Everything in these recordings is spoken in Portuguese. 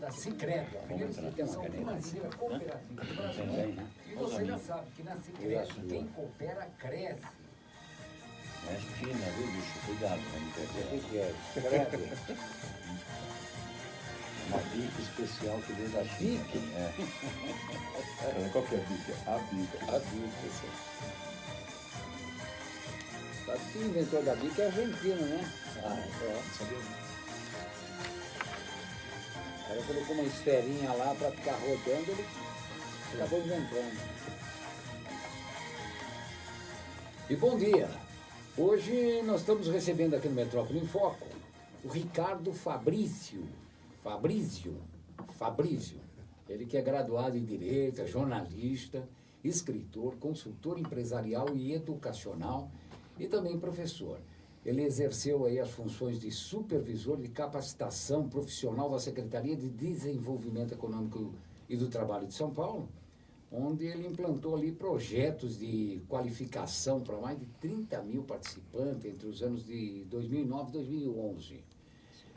da Sicredi, a primeira instituição financeira cooperativa do Brasil. E você já sabe que na Sicredi quem coopera cresce. É fina, viu, bicho? Cuidado, não perder. O que é? Sicredi? Uma bica especial que veio da China. Qual que é a bica? A bica. A bica. Sabe que quem inventou da bica é argentino, né? Sabia? O cara colocou uma esferinha lá para ficar rodando, ele acabou inventando. E bom dia! Hoje nós estamos recebendo aqui no Metrópole em Foco o Ricardo Fabrício. Ele que é graduado em Direito, é jornalista, escritor, consultor empresarial e educacional e também professor. Ele exerceu aí as funções de supervisor de capacitação profissional da Secretaria de Desenvolvimento Econômico e do Trabalho de São Paulo, onde ele implantou ali projetos de qualificação para mais de 30 mil participantes entre os anos de 2009 e 2011.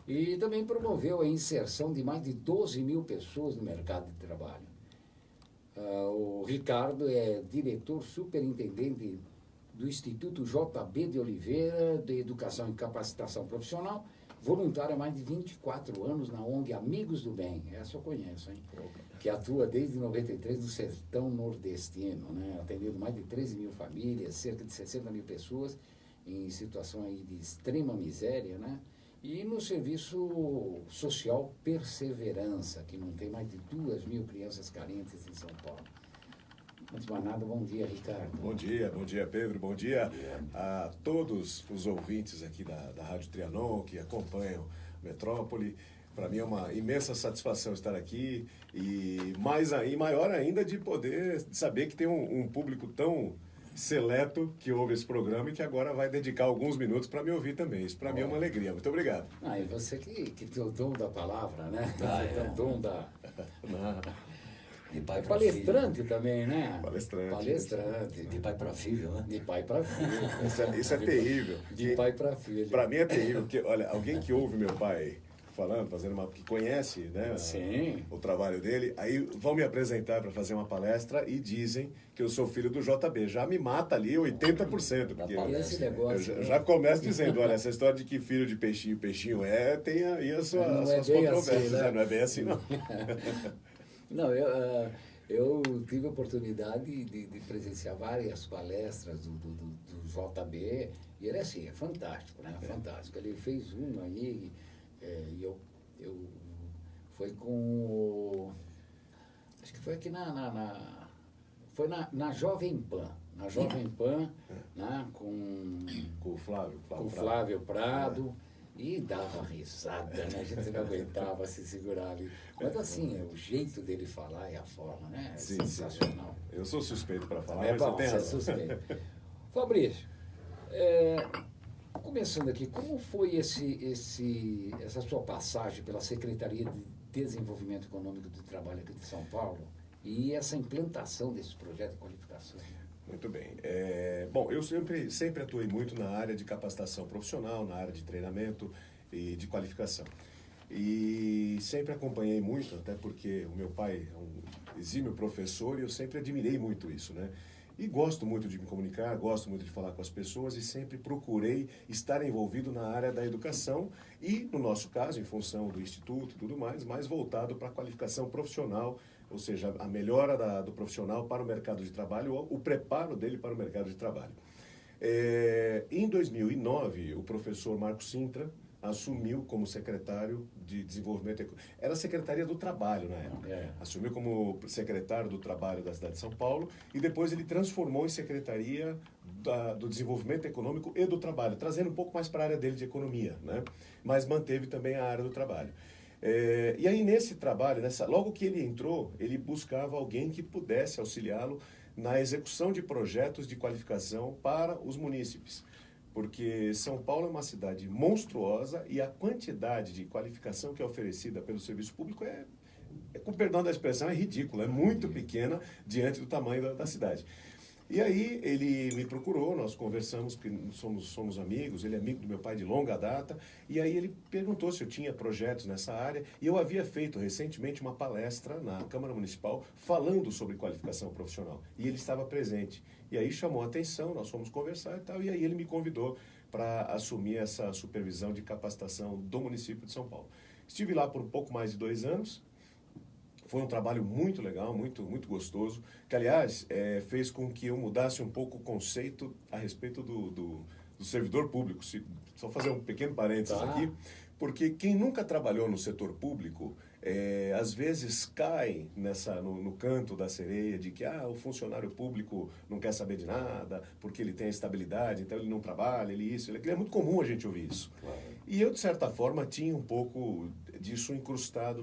E também promoveu a inserção de mais de 12 mil pessoas no mercado de trabalho. O Ricardo é diretor superintendente do Instituto JB de Oliveira de Educação e Capacitação Profissional, voluntário há mais de 24 anos na ONG Amigos do Bem, essa eu conheço, hein? Que atua desde 93 no sertão nordestino, né? Atendendo mais de 13 mil famílias, cerca de 60 mil pessoas em situação aí de extrema miséria, né? E no serviço social Perseverança, que não tem mais de 2 mil crianças carentes em São Paulo. Antes de mais nada, bom dia, Ricardo. Bom dia, Pedro. Bom dia a todos os ouvintes aqui da Rádio Trianon que acompanham Metrópole. Para mim é uma imensa satisfação estar aqui e maior ainda de poder saber que tem um público tão seleto que ouve esse programa e que agora vai dedicar alguns minutos para me ouvir também. Isso para mim é uma alegria. Muito obrigado. E você que tem o dom da palavra, né? Tem o dom da... De pai para palestrante filho. Também, né? Palestrante. De pai para filho, né? De pai para filho. Isso é terrível. De pai para filho. Para mim é terrível, porque, olha, alguém que ouve meu pai falando, que conhece, né, o trabalho dele, aí vão me apresentar para fazer uma palestra e dizem que eu sou filho do JB. Já me mata ali 80%. Porque esse negócio, eu já começo dizendo, olha, essa história de que filho de peixinho tem aí as suas controvérsias. Assim, né? Não é bem assim, não. Não, eu tive a oportunidade de presenciar várias palestras do JB, e ele é fantástico, né? Fantástico. Ele fez uma aí, e eu foi com, acho que foi aqui foi na Jovem Pan, né? Com o Flávio Prado. E dava risada, né? A gente não aguentava se segurar ali. Mas assim, o jeito dele falar e a forma, né? É sensacional. Sim. Eu sou suspeito para falar, mas você tem razão. Você é suspeito. Fabrício, começando aqui, como foi essa sua passagem pela Secretaria de Desenvolvimento Econômico do Trabalho aqui de São Paulo e essa implantação desse projeto de qualificação? Muito bem. Bom, eu sempre atuei muito na área de capacitação profissional, na área de treinamento e de qualificação. E sempre acompanhei muito, até porque o meu pai é um exímio professor e eu sempre admirei muito isso, né? E gosto muito de me comunicar, gosto muito de falar com as pessoas e sempre procurei estar envolvido na área da educação e, no nosso caso, em função do Instituto e tudo mais voltado para a qualificação profissional, ou seja, a melhora do profissional para o mercado de trabalho, ou o preparo dele para o mercado de trabalho. Em 2009, o professor Marco Sintra assumiu como secretário de Desenvolvimento Econômico. Era a Secretaria do Trabalho na época. Assumiu como secretário do Trabalho da cidade de São Paulo e depois ele transformou em Secretaria do Desenvolvimento Econômico e do Trabalho, trazendo um pouco mais para a área dele de economia, né? Mas manteve também a área do trabalho. E aí nesse trabalho, logo que ele entrou, ele buscava alguém que pudesse auxiliá-lo na execução de projetos de qualificação para os munícipes. Porque São Paulo é uma cidade monstruosa e a quantidade de qualificação que é oferecida pelo serviço público com perdão da expressão, é ridícula, é muito pequena diante do tamanho da cidade. E aí ele me procurou, nós conversamos, que somos amigos, ele é amigo do meu pai de longa data, e aí ele perguntou se eu tinha projetos nessa área, e eu havia feito recentemente uma palestra na Câmara Municipal falando sobre qualificação profissional, e ele estava presente. E aí chamou a atenção, nós fomos conversar e tal, e aí ele me convidou para assumir essa supervisão de capacitação do município de São Paulo. Estive lá por um pouco mais de 2 anos. Foi um trabalho muito legal, muito gostoso, que, aliás, fez com que eu mudasse um pouco o conceito a respeito do servidor público. Só fazer um pequeno parênteses aqui, porque quem nunca trabalhou no setor público, às vezes cai no canto da sereia de que o funcionário público não quer saber de nada, porque ele tem a estabilidade, então ele não trabalha, ele isso, ele aquilo. É muito comum a gente ouvir isso. Claro. E eu, de certa forma, tinha um pouco disso incrustado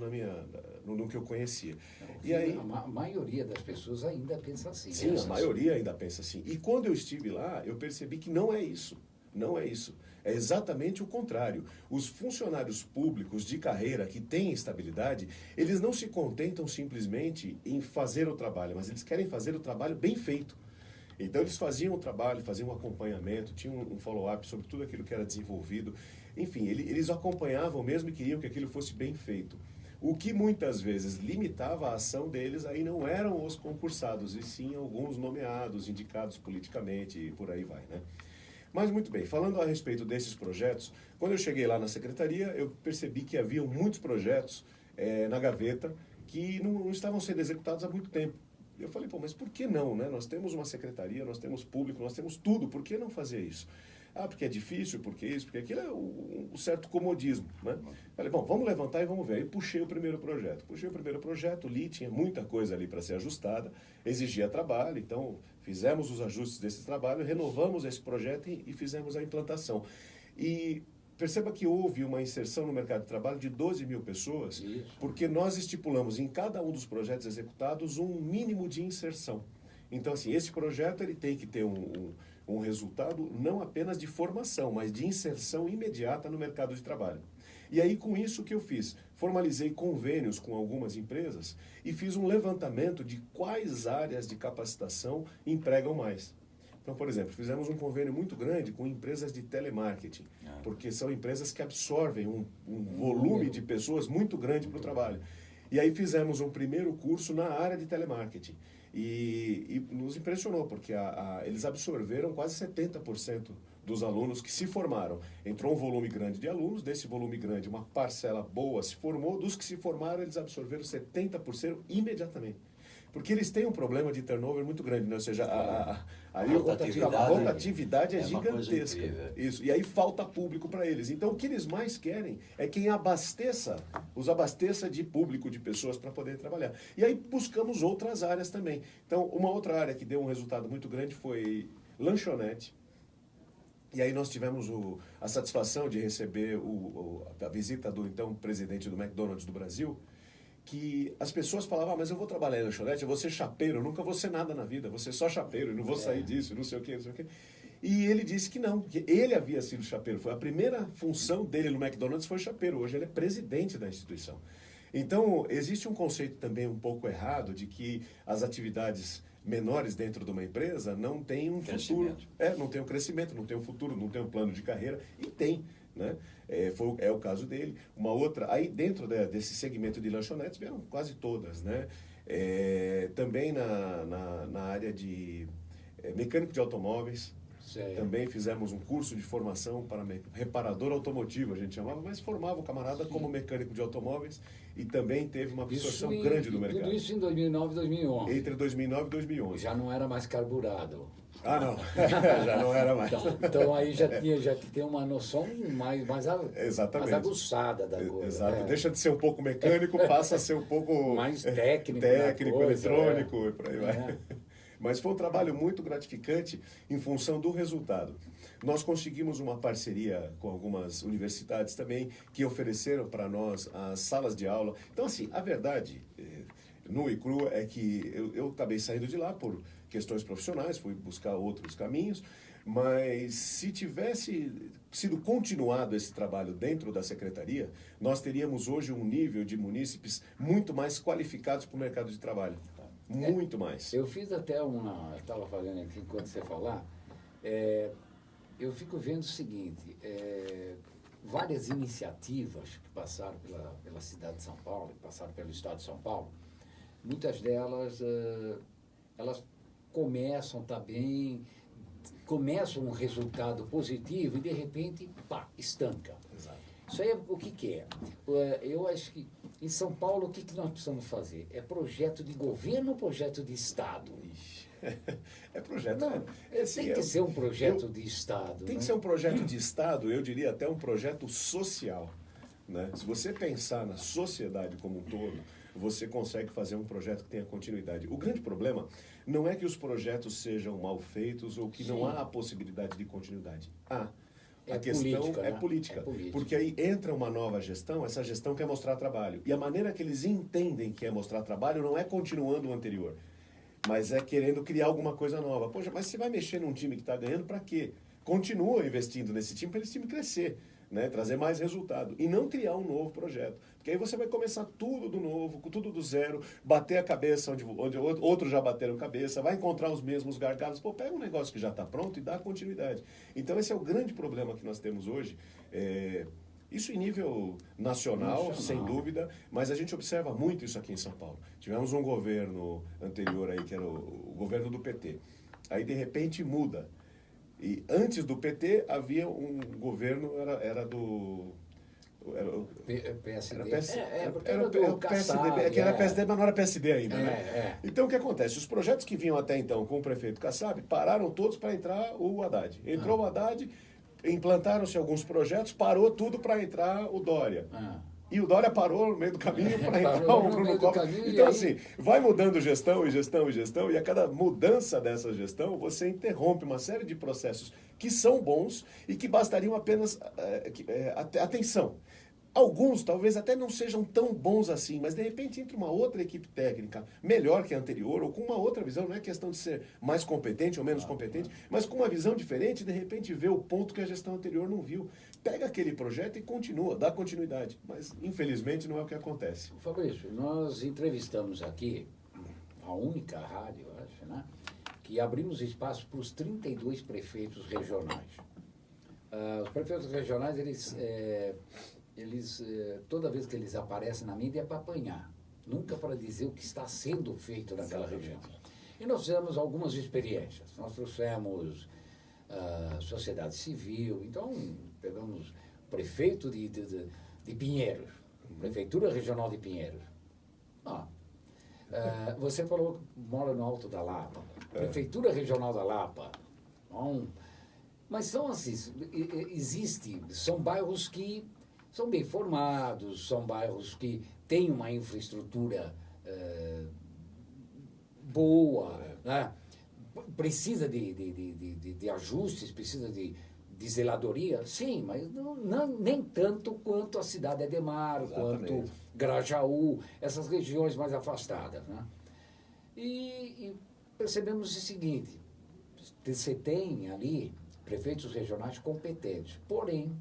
no que eu conhecia. E aí, a maioria das pessoas ainda pensa assim. Sim, a maioria ainda pensa assim. E quando eu estive lá, eu percebi que não é isso. Não é isso. É exatamente o contrário. Os funcionários públicos de carreira que têm estabilidade, eles não se contentam simplesmente em fazer o trabalho, mas eles querem fazer o trabalho bem feito. Então eles faziam o trabalho, faziam um acompanhamento, tinham um follow-up sobre tudo aquilo que era desenvolvido. Enfim, eles acompanhavam mesmo e queriam que aquilo fosse bem feito. O que muitas vezes limitava a ação deles aí não eram os concursados, e sim alguns nomeados, indicados politicamente e por aí vai, né? Mas muito bem, falando a respeito desses projetos, quando eu cheguei lá na secretaria, eu percebi que haviam muitos projetos na gaveta que não estavam sendo executados há muito tempo. Eu falei, mas por que não, né? Nós temos uma secretaria, nós temos público, nós temos tudo, por que não fazer isso? Porque é difícil, porque isso, porque aquilo, é um certo comodismo, né? Falei, vamos levantar e vamos ver. Aí puxei o primeiro projeto, li, tinha muita coisa ali para ser ajustada, exigia trabalho, então fizemos os ajustes desse trabalho, renovamos esse projeto e fizemos a implantação. E perceba que houve uma inserção no mercado de trabalho de 12 mil pessoas, isso, porque nós estipulamos em cada um dos projetos executados um mínimo de inserção. Então, assim, esse projeto ele tem que ter um resultado não apenas de formação, mas de inserção imediata no mercado de trabalho. E aí, com isso que eu fiz, formalizei convênios com algumas empresas e fiz um levantamento de quais áreas de capacitação empregam mais. Então, por exemplo, fizemos um convênio muito grande com empresas de telemarketing, porque são empresas que absorvem um volume de pessoas muito grande para o trabalho. E aí fizemos um primeiro curso na área de telemarketing. E nos impressionou, porque eles absorveram quase 70% dos alunos que se formaram. Entrou um volume grande de alunos, desse volume grande, uma parcela boa se formou, dos que se formaram, eles absorveram 70% imediatamente. Porque eles têm um problema de turnover muito grande, né? Ou seja, a rotatividade é gigantesca. Isso. E aí falta público para eles. Então, o que eles mais querem é quem os abasteça de público, de pessoas para poder trabalhar. E aí buscamos outras áreas também. Então, uma outra área que deu um resultado muito grande foi lanchonete. E aí nós tivemos a satisfação de receber a visita do então presidente do McDonald's do Brasil, que as pessoas falavam, mas eu vou trabalhar em lanchonete, eu vou ser chapeiro, eu nunca vou ser nada na vida, vou ser só chapeiro, eu não vou sair disso, não sei o quê, não sei o quê. E ele disse que não, que ele havia sido chapeiro, foi a primeira função dele no McDonald's foi chapeiro, hoje ele é presidente da instituição. Então, existe um conceito também um pouco errado de que as atividades menores dentro de uma empresa não têm um futuro. Não tem um crescimento, não tem um futuro, não tem um plano de carreira, e tem, né? É o caso dele. Uma outra, aí dentro desse segmento de lanchonetes vieram quase todas, né? Também na área de mecânico de automóveis, também fizemos um curso de formação para reparador automotivo, a gente chamava, mas formava o camarada como mecânico de automóveis e também teve uma absorção grande do mercado. Tudo isso em 2009 e 2011. Entre 2009 e 2011. Já não era mais carburado. Não. Já não era mais. Então aí já tem uma noção mais aguçada da coisa. Exato. Deixa de ser um pouco mecânico, passa a ser um pouco mais técnico, eletrônico e por aí vai. Mas foi um trabalho muito gratificante em função do resultado. Nós conseguimos uma parceria com algumas universidades também que ofereceram para nós as salas de aula. Então, assim, a verdade, nua e crua, é que eu acabei saindo de lá por questões profissionais, fui buscar outros caminhos, mas se tivesse sido continuado esse trabalho dentro da secretaria, nós teríamos hoje um nível de munícipes muito mais qualificados para o mercado de trabalho. Muito mais. Eu fiz até eu estava fazendo aqui enquanto você falar, eu fico vendo o seguinte, várias iniciativas que passaram pela cidade de São Paulo, que passaram pelo estado de São Paulo, muitas delas, elas começam, tá bem, começam um resultado positivo e, de repente, pá, estanca. Exato. Isso aí é o que é? Eu acho que em São Paulo o que nós precisamos fazer? É projeto de governo ou projeto de Estado? Ixi, é projeto. Não, Assim, tem que ser um projeto de Estado. Tem né? que ser um projeto de Estado, eu diria até um projeto social. Né? Se você pensar na sociedade como um todo, você consegue fazer um projeto que tenha continuidade. O grande problema não é que os projetos sejam mal feitos ou que não há a possibilidade de continuidade. A questão política, é né? política, É política. porque aí entra uma nova gestão, essa gestão quer mostrar trabalho. E a maneira que eles entendem que é mostrar trabalho não é continuando o anterior, mas é querendo criar alguma coisa nova. Poxa, mas você vai mexer num time que está ganhando para quê? Continua investindo nesse time para esse time crescer, né? Trazer mais resultado e não criar um novo projeto. Porque aí você vai começar tudo do novo, tudo do zero, bater a cabeça onde outros já bateram cabeça, vai encontrar os mesmos gargalos. Pô, pega um negócio que já está pronto e dá continuidade. Então esse é o grande problema que nós temos hoje. Isso em nível nacional, sem dúvida, mas a gente observa muito isso aqui em São Paulo. Tivemos um governo anterior aí, que era o governo do PT. Aí, de repente, muda. E antes do PT, havia um governo, era do... Era o PSD. Era o PSD, que era PSD, mas não era PSD ainda, né? Então, o que acontece? Os projetos que vinham até então com o prefeito Kassab pararam todos para entrar o Haddad. Entrou o Haddad, implantaram-se alguns projetos, parou tudo para entrar o Dória. E o Dória parou no meio do caminho para entrar o Bruno Covas. Então, assim, vai mudando gestão, e a cada mudança dessa gestão, você interrompe uma série de processos que são bons e que bastariam apenas atenção. Alguns talvez até não sejam tão bons assim, mas de repente entra uma outra equipe técnica melhor que a anterior, ou com uma outra visão, não é questão de ser mais competente ou menos competente, mas com uma visão diferente, de repente vê o ponto que a gestão anterior não viu. Pega aquele projeto e continua, dá continuidade. Mas, infelizmente, não é o que acontece. Fabrício, nós entrevistamos aqui a única rádio, eu acho, né, que abrimos espaço para os 32 prefeitos regionais. Os prefeitos regionais, eles toda vez que eles aparecem na mídia é para apanhar, nunca para dizer o que está sendo feito naquela região. E nós fizemos algumas experiências. Nós trouxemos sociedade civil, então pegamos o prefeito de Pinheiros, Prefeitura Regional de Pinheiros. Você falou que mora no Alto da Lapa, Prefeitura Regional da Lapa. Mas são assim, são bairros que são bem formados, são bairros que têm uma infraestrutura boa, né? Precisa de ajustes, precisa de zeladoria, sim, mas nem tanto quanto a cidade Ademar, quanto Grajaú, essas regiões mais afastadas. Né? E percebemos o seguinte, você tem ali prefeitos regionais competentes, porém,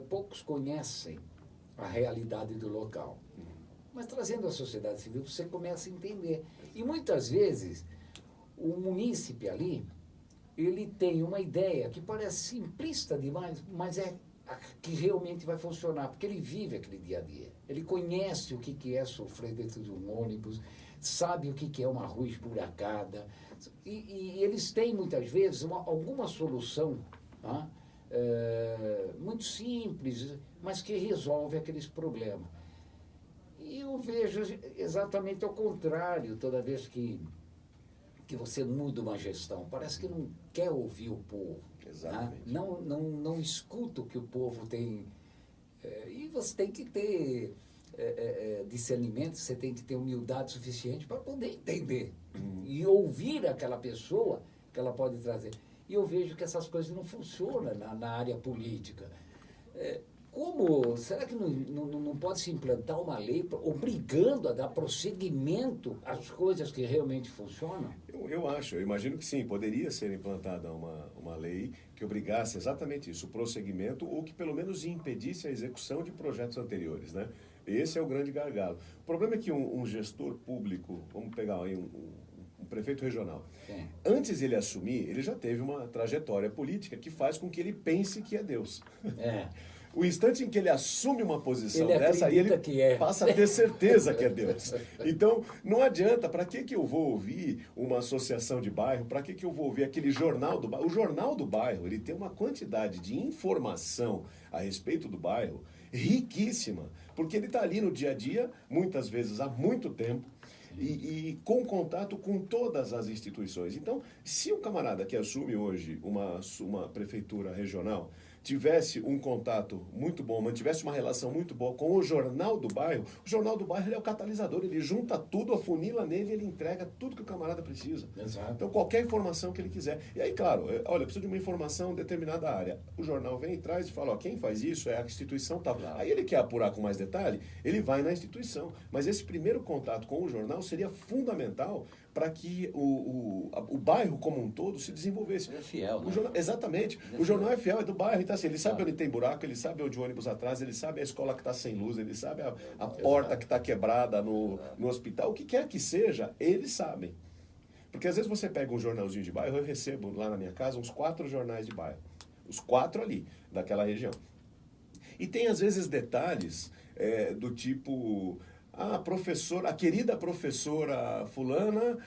poucos conhecem a realidade do local. Mas trazendo a sociedade civil, você começa a entender. E muitas vezes, o munícipe ali, ele tem uma ideia que parece simplista demais, mas é a que realmente vai funcionar, porque ele vive aquele dia a dia. Ele conhece o que é sofrer dentro de um ônibus, sabe o que é uma rua esburacada, e eles têm, muitas vezes, alguma solução, tá? Muito simples, mas que resolve aqueles problemas. E eu vejo exatamente ao contrário, toda vez que você muda uma gestão, parece que não quer ouvir o povo. Exatamente. Né? Não escuta o que o povo tem. E você tem que ter discernimento, você tem que ter humildade suficiente para poder entender e ouvir aquela pessoa que ela pode trazer. E eu vejo que essas coisas não funcionam na área política. Será que não pode se implantar uma lei obrigando a dar prosseguimento às coisas que realmente funcionam? Eu imagino que sim, poderia ser implantada uma lei que obrigasse exatamente isso, o prosseguimento, ou que pelo menos impedisse a execução de projetos anteriores, né? Esse é o grande gargalo. O problema é que um gestor público, vamos pegar aí um prefeito regional, Sim. antes de ele assumir, ele já teve uma trajetória política que faz com que ele pense que é Deus. É. O instante em que ele assume uma posição Ele dessa, aí ele acredita que é. passa a ter certeza que é Deus. Então, não adianta, para que eu vou ouvir uma associação de bairro, para que eu vou ouvir aquele jornal do bairro? O jornal do bairro, ele tem uma quantidade de informação a respeito do bairro riquíssima, porque ele está ali no dia a dia, muitas vezes há muito tempo, e com contato com todas as instituições. Então, se o camarada que assume hoje uma prefeitura regional tivesse um contato muito bom, mantivesse uma relação muito boa com o jornal do bairro ele é o catalisador, ele junta tudo, afunila nele, ele entrega tudo que o camarada precisa. Exato. Então, qualquer informação que ele quiser. E aí, claro, olha, precisa de uma informação em determinada área. O jornal vem e traz e fala, ó, quem faz isso é a instituição tal. Claro. Aí ele quer apurar com mais detalhe, ele vai na instituição. Mas esse primeiro contato com o jornal seria fundamental para que o bairro como um todo se desenvolvesse. Ele é fiel, né? Exatamente. Ele é o jornal fiel. é fiel, é do bairro. Então, assim, ele sabe Claro. onde tem buraco, ele sabe onde o ônibus atrasa, ele sabe a escola que está sem luz, ele sabe a porta que está quebrada no hospital. O que quer que seja, eles sabem. Porque às vezes você pega um jornalzinho de bairro, eu recebo lá na minha casa uns 4 jornais de bairro. Os 4 ali, daquela região. E tem às vezes detalhes do tipo... a querida professora fulana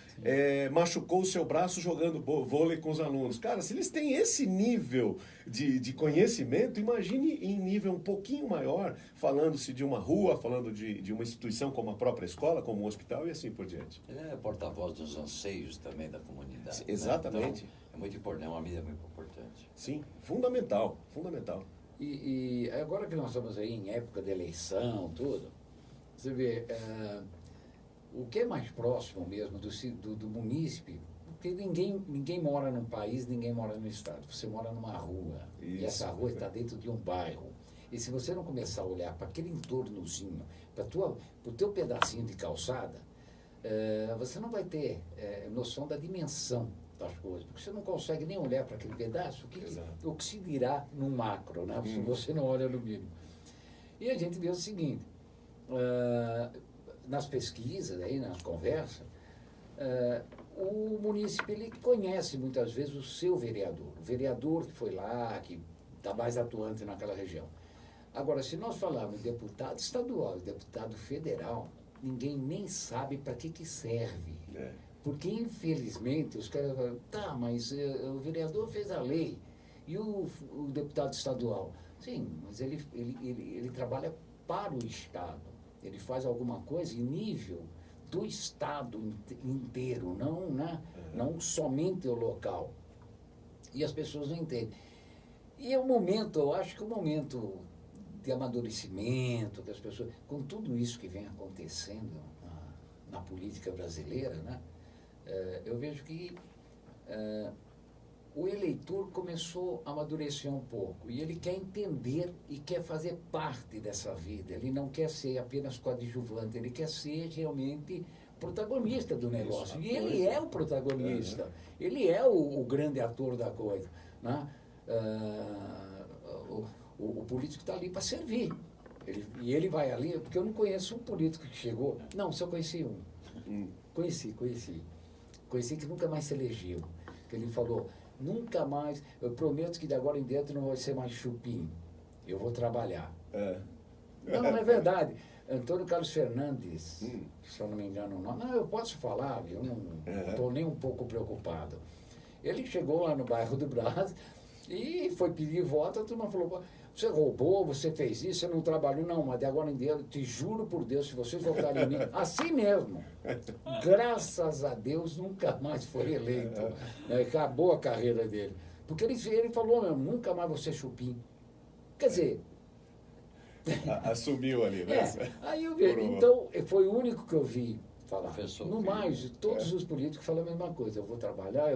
machucou o seu braço jogando vôlei com os alunos. Cara, se eles têm esse nível de conhecimento, imagine em nível um pouquinho maior, falando-se de uma rua, falando de uma instituição como a própria escola, como um hospital e assim por diante. Ele é porta-voz dos anseios também da comunidade. Sim, exatamente. Né? Então, é muito importante, é uma mídia muito importante. Sim, fundamental, fundamental. E agora que nós estamos aí em época de eleição, tudo, você vê, o que é mais próximo mesmo do munícipe, porque ninguém mora num país, ninguém mora no estado. Você mora numa rua, e Isso. essa rua está dentro de um bairro. E se você não começar a olhar para aquele entornozinho, para o teu pedacinho de calçada, você não vai ter noção da dimensão das coisas, porque você não consegue nem olhar para aquele pedaço, o que se dirá no macro, né? Se você não olha no mínimo. E a gente vê o seguinte, nas pesquisas, aí, nas conversas, o munícipe ele conhece muitas vezes o seu vereador, o vereador que foi lá, que está mais atuante naquela região. Agora, se nós falarmos de deputado estadual e deputado federal, ninguém nem sabe para que serve. Porque, infelizmente, os caras falam, tá, mas o vereador fez a lei e o deputado estadual. Sim, mas ele trabalha para o Estado. Ele faz alguma coisa em nível do Estado inteiro, não, né? Não somente o local. E as pessoas não entendem. E é o momento, eu acho que é o momento de amadurecimento das pessoas, com tudo isso que vem acontecendo na política brasileira, né? Eu vejo que o eleitor começou a amadurecer um pouco e ele quer entender e quer fazer parte dessa vida. Ele não quer ser apenas coadjuvante, ele quer ser realmente protagonista do negócio. E ele é o protagonista, ele é o grande ator da coisa, né? O político está ali para servir. E ele vai ali, porque eu não conheço um político que chegou. Não, só conheci um. Conheci que nunca mais se elegeu. Que ele falou, nunca mais, eu prometo que de agora em diante não vai ser mais chupim. Eu vou trabalhar. Não é verdade. Antônio Carlos Fernandes, se eu não me engano o nome. Não, eu posso falar, eu não estou nem um pouco preocupado. Ele chegou lá no bairro do Brás e foi pedir voto, a turma falou, você roubou, você fez isso, você não trabalhou, não, mas de agora em diante, te juro por Deus, se vocês votarem em mim, assim mesmo, graças a Deus, nunca mais foi eleito. Acabou a carreira dele. Porque ele falou mesmo, nunca mais você chupim. Quer dizer... Assumiu ali, né? Aí eu vi, então, foi o único que eu vi falar. Professor, no mais, todos os políticos falam a mesma coisa, eu vou trabalhar,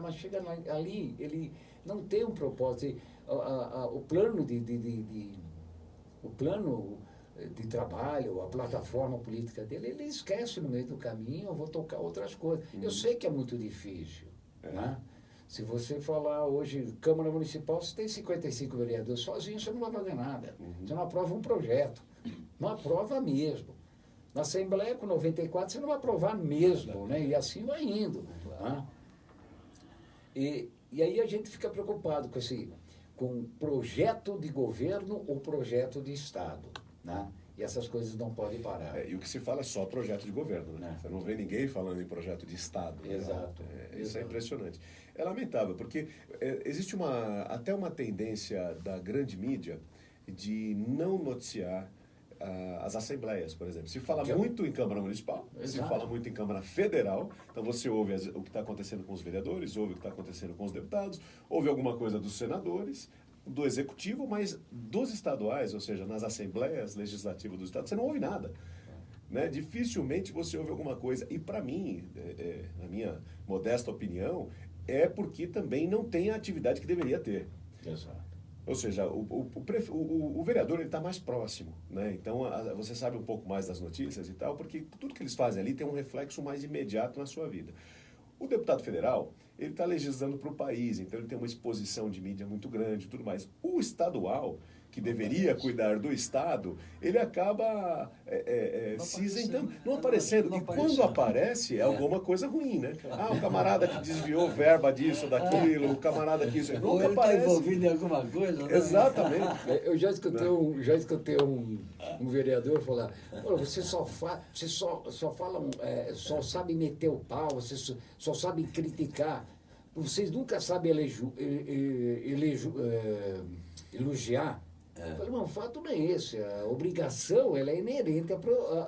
mas chega ali, ele não tem um propósito. O plano de trabalho, a plataforma política dele, ele esquece no meio do caminho, eu vou tocar outras coisas. Eu sei que é muito difícil, né? Se você falar hoje, Câmara Municipal, você tem 55 vereadores, sozinho você não vai fazer nada. Você não aprova um projeto. Não aprova mesmo. Na Assembleia, com 94, você não vai aprovar mesmo, né? E assim vai indo. Né? E aí a gente fica preocupado com projeto de governo ou projeto de Estado, né? E essas coisas não podem parar. E o que se fala é só projeto de governo, né? Você não vê ninguém falando em projeto de Estado. Exato. Né? Isso é impressionante. É lamentável, porque existe até uma tendência da grande mídia de não noticiar as assembleias, por exemplo. Se fala muito em Câmara Municipal, se fala muito em Câmara Federal, então você ouve o que está acontecendo com os vereadores, ouve o que está acontecendo com os deputados, ouve alguma coisa dos senadores, do Executivo, mas dos estaduais, ou seja, nas assembleias legislativas do Estado, você não ouve nada. Né? Dificilmente você ouve alguma coisa. E para mim, na minha modesta opinião, é porque também não tem a atividade que deveria ter. Exato. Ou seja, o vereador está mais próximo, né? Então você sabe um pouco mais das notícias e tal, porque tudo que eles fazem ali tem um reflexo mais imediato na sua vida. O deputado federal, ele está legislando para o país, então ele tem uma exposição de mídia muito grande e tudo mais. O estadual, que deveria cuidar do Estado, ele acaba se isentando, não aparecendo. E quando aparece, é alguma coisa ruim, né? Ah, o camarada que desviou verba disso, daquilo, o camarada que isso... Ou ele está envolvido em alguma coisa, né? Exatamente. Eu já escutei um vereador falar: você só sabe meter o pau, você só sabe criticar, vocês nunca sabem elogiar. Eu falei, mas o fato não é esse, a obrigação ela é inerente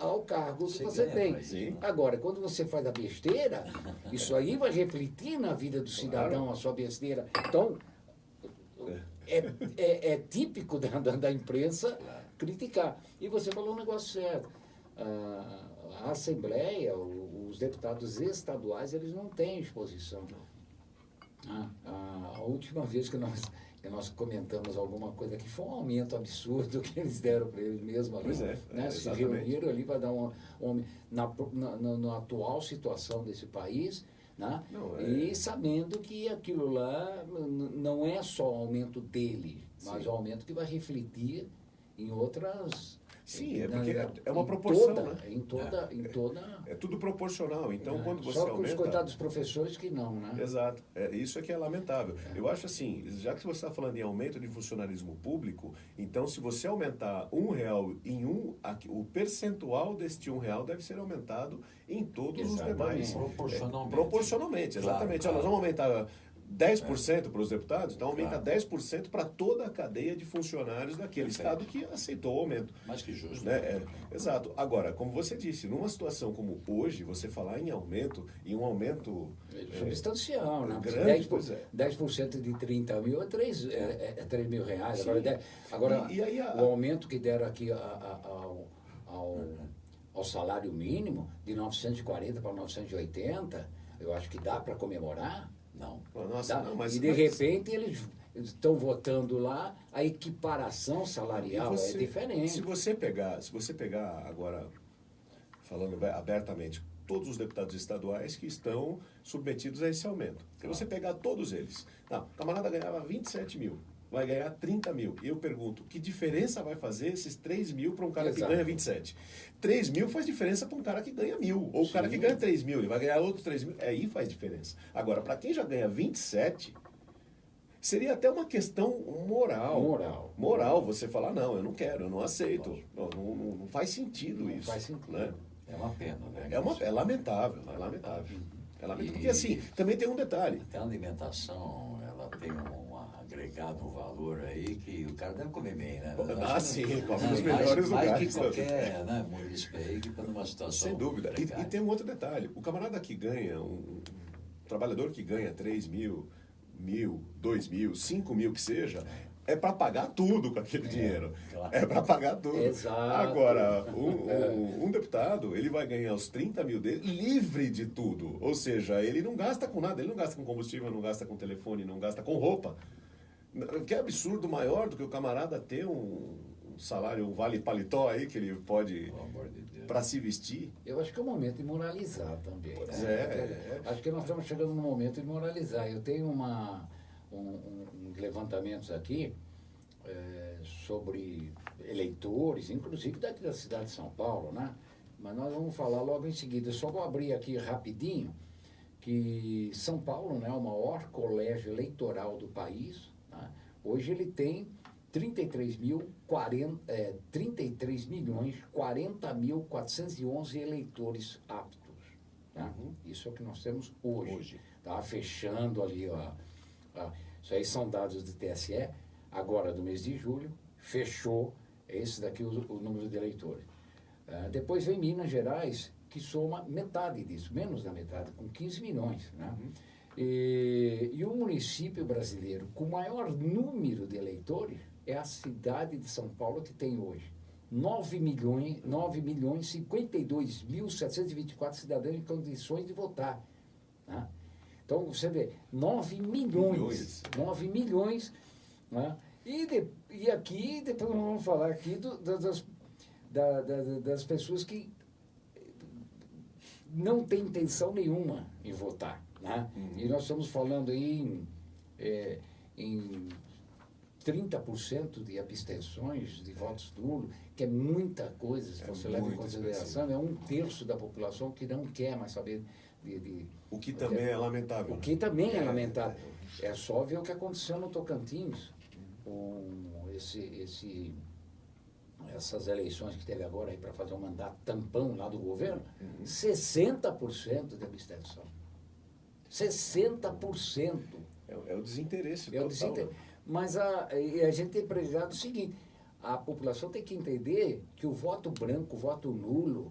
ao cargo que você tem. Sim. Agora, quando você faz a besteira, isso aí vai refletir na vida do cidadão, a sua besteira. Então, é típico da imprensa criticar. E você falou um negócio certo. A Assembleia, os deputados estaduais, eles não têm exposição. A última vez que nós comentamos alguma coisa que foi um aumento absurdo que eles deram para eles mesmos ali. Pois Né? Se reuniram ali para dar na atual situação desse país, né? E sabendo que aquilo lá não é só o aumento dele, mas o aumento que vai refletir em outras... Sim, porque é uma proporção, né? Em toda... É tudo proporcional, então quando você só com aumenta... os coitados professores que não, né? Exato, isso é que é lamentável. Eu acho assim, já que você está falando em aumento de funcionalismo público, então se você aumentar R$1 o percentual deste R$1 deve ser aumentado em todos os demais. Proporcionalmente, exatamente. Claro. Nós vamos aumentar 10% para os deputados, então aumenta 10% para toda a cadeia de funcionários daquele Estado que aceitou o aumento. Mais que justo. Né? Exato. Agora, como você disse, numa situação como hoje, você falar em aumento, e um aumento... substancial, né? Grande, 10% de 30 mil é 3 mil reais. Sim. Agora E aí o aumento que deram aqui ao salário mínimo, de 940 para 980, eu acho que dá para comemorar. Não. Nossa, não, mas, e de repente eles estão votando lá, a equiparação salarial é diferente. Se você pegar agora, falando abertamente, todos os deputados estaduais que estão submetidos a esse aumento. Se você pegar todos eles, o camarada ganhava 27 mil, vai ganhar 30 mil. E eu pergunto, que diferença vai fazer esses 3 mil para um cara que ganha 27? 3 mil faz diferença para um cara que ganha 1.000. Ou o cara que ganha 3 mil, ele vai ganhar outros 3 mil. Aí faz diferença. Agora, para quem já ganha 27, seria até uma questão moral. Você falar, não, eu não quero, eu não aceito. Não faz sentido isso. Faz sentido. Né? É uma pena, né? É lamentável. Porque assim, também tem um detalhe. A alimentação, ela tem agregado um valor aí que o cara deve comer bem, né? Sim, come nos melhores lugares. Mais que qualquer munícipe aí que está numa situação... Sem dúvida. E tem um outro detalhe. O camarada que ganha, um trabalhador que ganha 3 mil, 1.000, 2.000, 5.000 que seja, é para pagar tudo com aquele dinheiro. Claro. É para pagar tudo. Exato. Agora, um deputado, ele vai ganhar os 30 mil dele livre de tudo. Ou seja, ele não gasta com nada. Ele não gasta com combustível, não gasta com telefone, não gasta com roupa. Que absurdo maior do que o camarada ter um salário, um vale paletó aí que ele pode, para se vestir. Eu acho que é o momento de moralizar também. Pois Acho que nós estamos chegando no momento de moralizar. Eu tenho um levantamentos aqui sobre eleitores, inclusive daqui da cidade de São Paulo, né? Mas nós vamos falar logo em seguida. Eu só vou abrir aqui rapidinho que São Paulo, né, é o maior colégio eleitoral do país, né? Hoje ele tem 33.040.411 eleitores aptos. Tá? Isso é o que nós temos hoje. Tá fechando ali, ó. Isso aí são dados do TSE, agora do mês de julho, fechou esse daqui o número de eleitores. Depois vem Minas Gerais, que soma metade disso, menos da metade, com 15 milhões. Né? E o município brasileiro com maior número de eleitores é a cidade de São Paulo, que tem hoje 9.052.724 cidadãos em condições de votar. Né? Então, você vê, 9 milhões. 9 milhões. Né? E aqui, depois nós vamos falar aqui das pessoas que não têm intenção nenhuma em votar. Né? E nós estamos falando aí em 30% de abstenções, de votos nulos, que é muita coisa, se você leva em consideração, é 1/3 da população que não quer mais saber de o que também é lamentável. O que também é lamentável. É só ver o que aconteceu no Tocantins, com essas eleições que teve agora para fazer um mandato tampão lá do governo, 60% de abstenção. 60%. É o desinteresse É o total. desinteresse. Mas a gente tem precisado o seguinte: a população tem que entender que o voto branco, o voto nulo,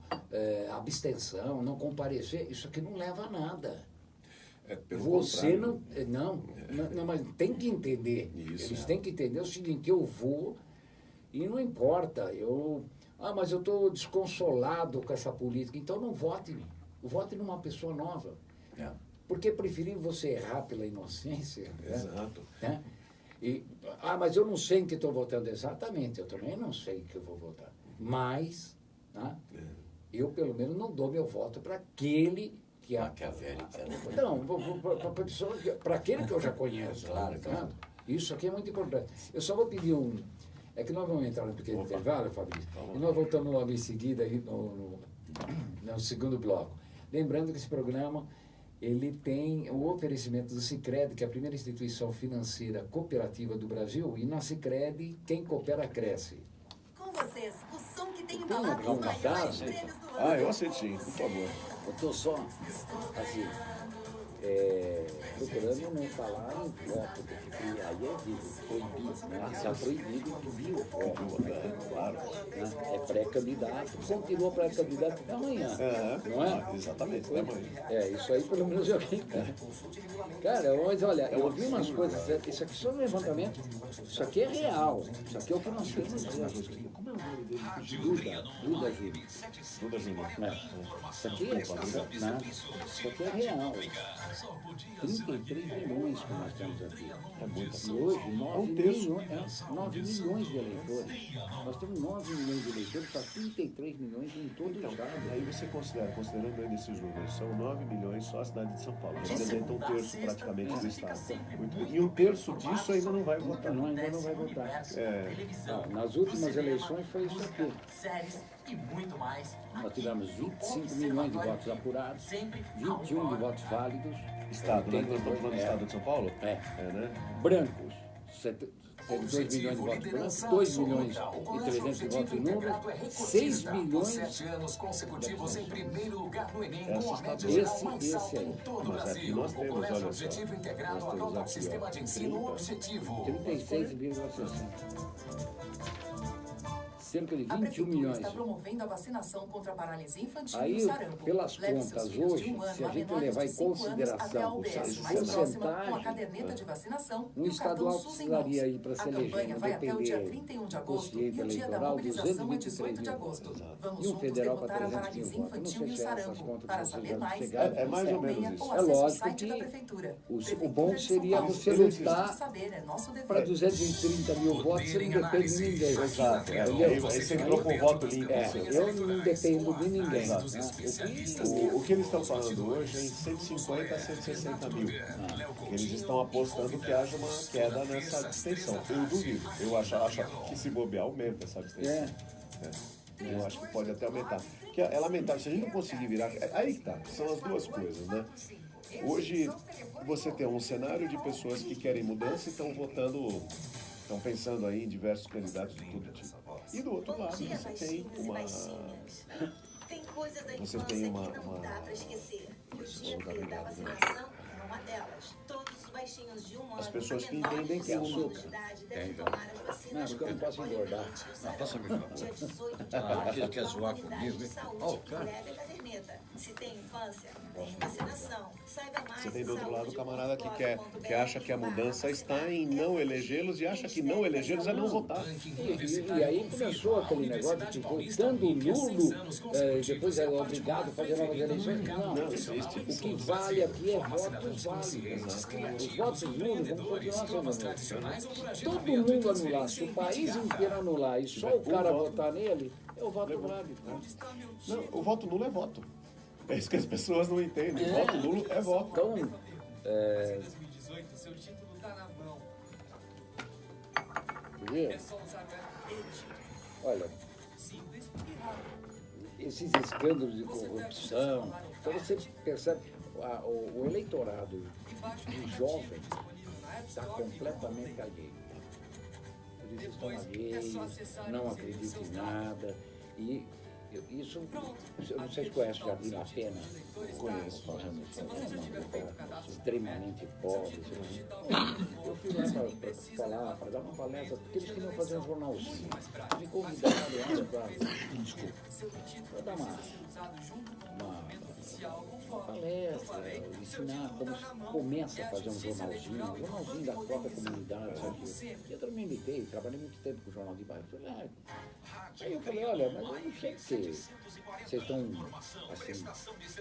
abstenção, não comparecer, isso aqui não leva a nada. Você não, mas tem que entender. Eles têm que entender o seguinte: eu vou e não importa. Mas eu estou desconsolado com essa política. Então não vote. Vote numa pessoa nova. Porque é preferível você errar pela inocência. Exato. Né? Mas eu não sei em que estou votando exatamente. Eu também não sei em que eu vou votar. Mas, né, eu pelo menos não dou meu voto para aquele que é maquiavélico. Não, para aquele que eu já conheço. Claro. Isso aqui é muito importante. Eu só vou pedir é que nós vamos entrar no pequeno intervalo, Fabrício, e nós voltamos logo em seguida aí no segundo bloco. Lembrando que esse programa ele tem o oferecimento do Sicredi, que é a primeira instituição financeira cooperativa do Brasil, e na Sicredi, quem coopera, cresce. Com vocês, o som que tem embalado Então, os maiores prêmios do ano. Eu aceito sim, por favor. Eu estou só, assim, procurando não falar em voto, porque aí é proibido, né? Está proibido incluir o voto. Claro. Né? É pré-candidato, continua pré-candidato até amanhã, não é? Exatamente, até amanhã. Isso aí pelo menos eu vi, cara. Cara, mas olha, eu vi umas coisas, isso aqui só é um levantamento, isso aqui é real, isso aqui é o que nós temos. Como é o nome dele? Duda Júnior. Isso aqui é real. 33 milhões que nós temos aqui. E hoje, 9 milhões de eleitores. Nós temos 9 milhões de eleitores para 33 milhões em todo o estado. Aí você considerando ainda esses números, são 9 milhões só a cidade de São Paulo. Representa 1/3 praticamente do estado. E 1/3 disso ainda não vai votar. Ainda não vai votar. Nas últimas eleições foi isso aqui. Nós tivemos 25 milhões de votos apurados, 21 de votos válidos. Estado, né? Nós estamos falando do estado de São Paulo? Né? Brancos. Teve 2 milhões de votos brancos, 2 milhões e 300 de votos nulos, 6 milhões... 7 anos consecutivos em primeiro lugar no Enem, com a média esse mais alta aí. em todo o Mas aqui Brasil. nós O temos, Colégio olha só, Objetivo Integrado nós temos adota o aqui, sistema de ensino objetivo. 36,60. Cerca de A 21 Prefeitura milhões. está promovendo a vacinação contra a paralisia infantil Aí, e o sarampo. pelas Leve seus contas filhos hoje, de 1 ano se a a gente menores levar de em 5 anos até a consideração UBS mais porcentagem, próxima com a caderneta de vacinação um e o cartão estadual SUS em mãos. precisaria ir para se A eleger, campanha não vai até o dia depender 31 de do agosto quociente e o dia da eleitoral, mobilização é 223 18 de mil agosto. votos. Vamos E um juntos federal para derrotar a 300 paralisia mil votos. Eu não infantil sei e o se essas sarampo. contas Para vocês saber já mais, chegaram. É mais ou menos ligue isso. ou É acesse o lógico site que da Prefeitura. o Prefeitura bom de São seria Paulo. você Precisa lutar saber, é nosso dever. para 230 mil votos, você não depende de ninguém. Exato. Entendeu? você entrou com o voto limpo. Eu não dependo de ninguém. Né? O que eles estão falando hoje é em 150 a 160 mil. Eles estão apostando que haja uma queda nessa abstenção. Eu duvido. Eu acho que se bobear, aumenta essa abstenção. Eu acho que pode até aumentar. Que é lamentável, se a gente não conseguir virar. Aí que tá, são as duas coisas, né? Hoje você tem um cenário de pessoas que querem mudança e estão votando, estão pensando aí em diversos candidatos de todo tipo. E do outro lado você tem uma. Tem coisa da Você infância tem uma. que não dá pra esquecer. O dia da vacinação é uma delas. Todos os baixinhos de 1 ano As pessoas que menores entendem de que é 5 anos açúcar. de idade É, devem então. tomar as vacinas Não, porque eu não contra posso engordar. poliomielite, Não, faça-me favor. Dia 18 de Ah, março, quer zoar a unidade comigo, de hein? saúde Ó, que cara. leve a caderneta. Se tem infância, tem vacinação. Saiba mais Você tem do em outro lado o saúde camarada que ponto que acha que a mudança está em não elegê-los e acha que não elegê-los é não votar. E aí começou aquele negócio de voltando o nulo, depois é obrigado a fazer novas eleições. Não, existe. o que vale aqui é votos válidos. Os votos nulos vão continuar sendo nulos. Todo mundo anular, se o país inteiro anular e só o cara votar nele, é o voto válido. Não, o voto nulo é voto. É isso que as pessoas não entendem. Voto nulo é voto. Então, 2018, seu título tá na mão. vê, É só usar olha, simples e rápido. esses escândalos de corrupção, então você percebe, o eleitorado de jovem está completamente alheio. Eles estão alheios, não acreditam em nada. E isso, vocês conhecem Jardim La Pena? Conheço, extremamente pobres. Eu fui lá para falar, para dar uma palestra, porque eles queriam fazer um jornalzinho. Me convidaram para dar uma palestra, ensinar como começa a fazer um jornalzinho da própria comunidade, sabe? Eu também imitei, trabalhei muito tempo com o Jornal de Bairro. Aí eu falei, olha, mas eu não sei se vocês estão assim,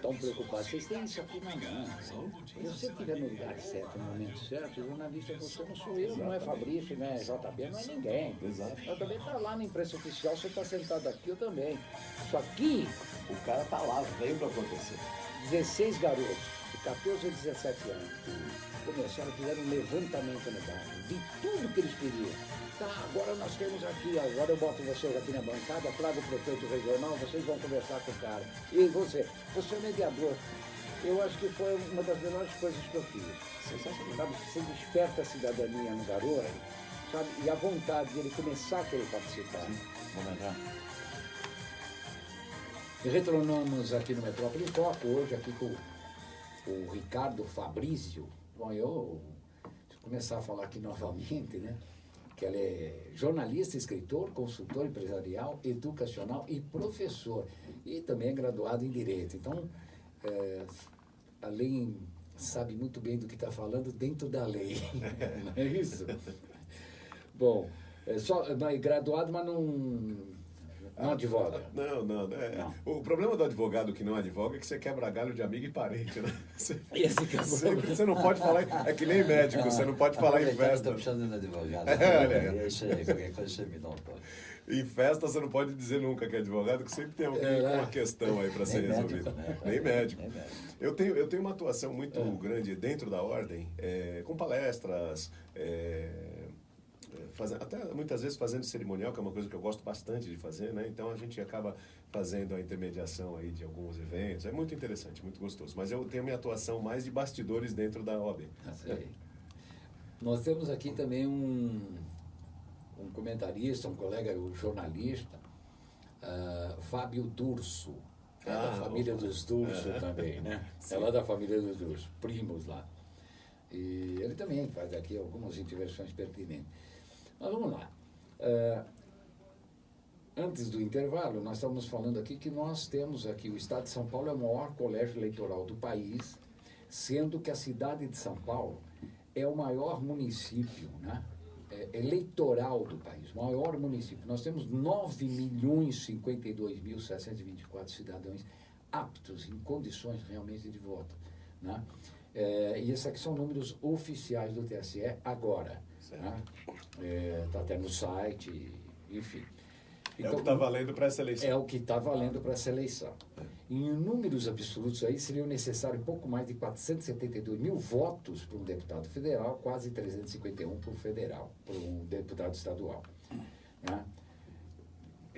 tão preocupados, vocês têm isso aqui na mão. Se você estiver no lugar certo, no momento certo, o jornalista você não sou eu, não é Fabrício, não é JB, não é ninguém. Exato. Eu também está lá na imprensa oficial, você está sentado aqui, eu também. Isso aqui, O cara tá lá, vendo acontecer. 16 garotos, de 14 a 17 anos, começaram a fazer um levantamento no bairro, de tudo que eles queriam. Tá, agora nós temos aqui, agora eu boto vocês aqui na bancada, trago o prefeito regional, vocês vão conversar com o cara. E você é mediador. Eu acho que foi uma das melhores coisas que eu fiz. Sabe, você desperta a cidadania no garoto, sabe, e a vontade de ele começar a querer participar. Vamos entrar. E retornamos aqui no Metrópole em Foco, hoje aqui com o Ricardo Fabrício. Bom, eu vou começar a falar aqui novamente, né? Que ele é jornalista, escritor, consultor empresarial, educacional e professor. E também é graduado em Direito. Então, além, sabe muito bem do que está falando dentro da lei. Não é isso? Bom, graduado, mas não advoga. Não. Não. O problema do advogado que não advoga é que você quebra galho de amigo e parente, né? Esse que é o Sempre, você não pode falar, é que nem médico, você não pode falar em festa. Estou precisando de um advogado. Olha. É isso aí, qualquer coisa você me dá um toque. Em festa você não pode dizer nunca que é advogado, que sempre tem alguém com uma questão aí para ser Nem resolvida. médico, né? Nem médico. Nem médico. Eu tenho uma atuação muito grande dentro da ordem, com palestras, até muitas vezes fazendo cerimonial, que é uma coisa que eu gosto bastante de fazer, né? Então a gente acaba fazendo a intermediação aí de alguns eventos. É muito interessante, muito gostoso. Mas eu tenho minha atuação mais de bastidores dentro da OAB. Nós temos aqui também um comentarista, um colega jornalista, Fábio Durso. É da família dos Durso também, né? É lá da família dos Durso, primos lá. E ele também faz aqui algumas intervenções pertinentes. Mas vamos lá. Antes do intervalo, nós estamos falando aqui que nós temos aqui, o Estado de São Paulo é o maior colégio eleitoral do país, sendo que a cidade de São Paulo é o maior município, né, eleitoral do país, o maior município. Nós temos 9.052.724 cidadãos aptos, em condições realmente de voto, né? E esses aqui são números oficiais do TSE agora. Está até no site, enfim. É o que está valendo para essa eleição. É o que está valendo para essa eleição. Em números absolutos aí, seria necessário pouco mais de 472 mil votos para um deputado federal, quase 351 para um federal, para um deputado estadual. Né?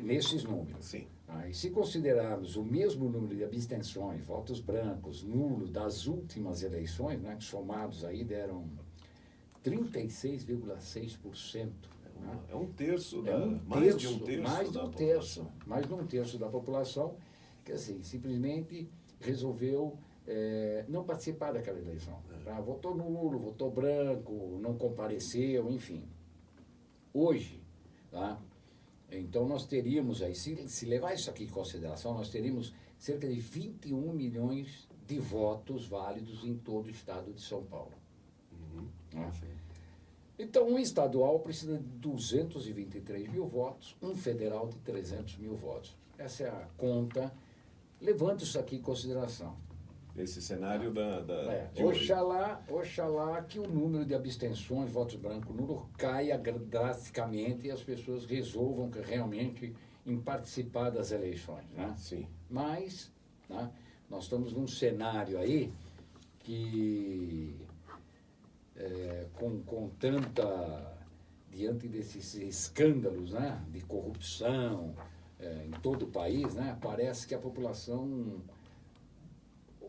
Nesses números. Sim. E se considerarmos o mesmo número de abstenções, votos brancos, nulo das últimas eleições, né, que somados aí deram 36,6%. Né? É um terço, Mais de um terço mais de um terço da população, que assim, simplesmente resolveu não participar daquela eleição. Tá? Votou nulo, votou branco, não compareceu, enfim. Hoje, tá? Então nós teríamos aí, se levar isso aqui em consideração, nós teríamos cerca de 21 milhões de votos válidos em todo o estado de São Paulo. Né? Então, um estadual precisa de 223 mil votos, um federal de 300 mil votos. Essa é a conta, levando isso aqui em consideração. Esse cenário de hoje. Oxalá que o número de abstenções, votos brancos, nulo, caia drasticamente e as pessoas resolvam que realmente em participar das eleições. Né? Sim. Mas, né, nós estamos num cenário aí que, com tanta, diante desses escândalos, né, de corrupção em todo o país, né, parece que a população,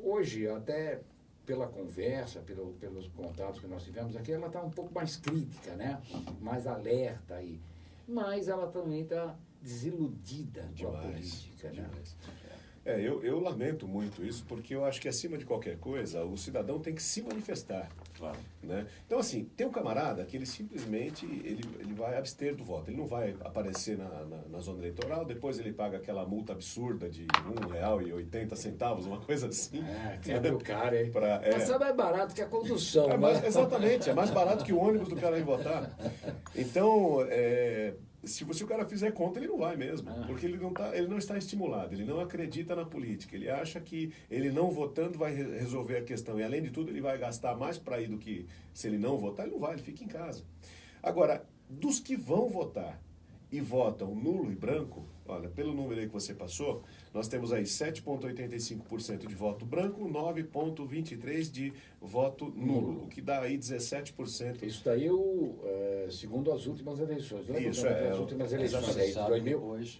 hoje, até pela conversa, pelos contatos que nós tivemos aqui, ela está um pouco mais crítica, né, mais alerta aí. Mas ela também está desiludida com a política. Né? Eu lamento muito isso, porque eu acho que, acima de qualquer coisa, o cidadão tem que se manifestar. Claro. Né? Então, assim, tem um camarada que ele simplesmente ele vai abster do voto. Ele não vai aparecer na zona eleitoral, depois ele paga aquela multa absurda de R$1,80, uma coisa assim. Quebra o cara, hein? Mas é mais barato que a condução, né? Exatamente, é mais barato que o ônibus do cara ir votar. Então, se o cara fizer conta, ele não vai mesmo, porque ele não está estimulado, ele não acredita na política, ele acha que ele não votando vai resolver a questão, e além de tudo ele vai gastar mais para ir do que se ele não votar, ele não vai, ele fica em casa. Agora, dos que vão votar e votam nulo e branco, olha, pelo número aí que você passou, nós temos aí 7,85% de voto branco, 9,23% de voto nulo, o que dá aí 17%. Isso daí, segundo as últimas eleições. Isso, as últimas eleições aí, de 2000, depois.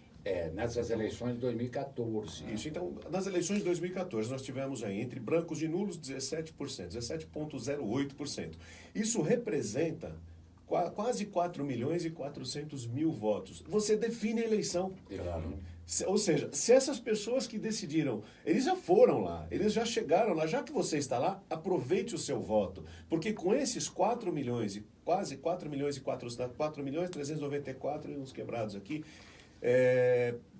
nessas eleições de 2014. Isso, então, nas eleições de 2014, nós tivemos aí, entre brancos e nulos, 17%, 17,08%. Isso representa quase 4 milhões e 400 mil votos. Você define a eleição. Claro. Ou seja, se essas pessoas que decidiram, eles já foram lá, eles já chegaram lá, já que você está lá, aproveite o seu voto. Porque com esses 4 milhões, quase 4 milhões e 4 milhões 394 e uns quebrados aqui,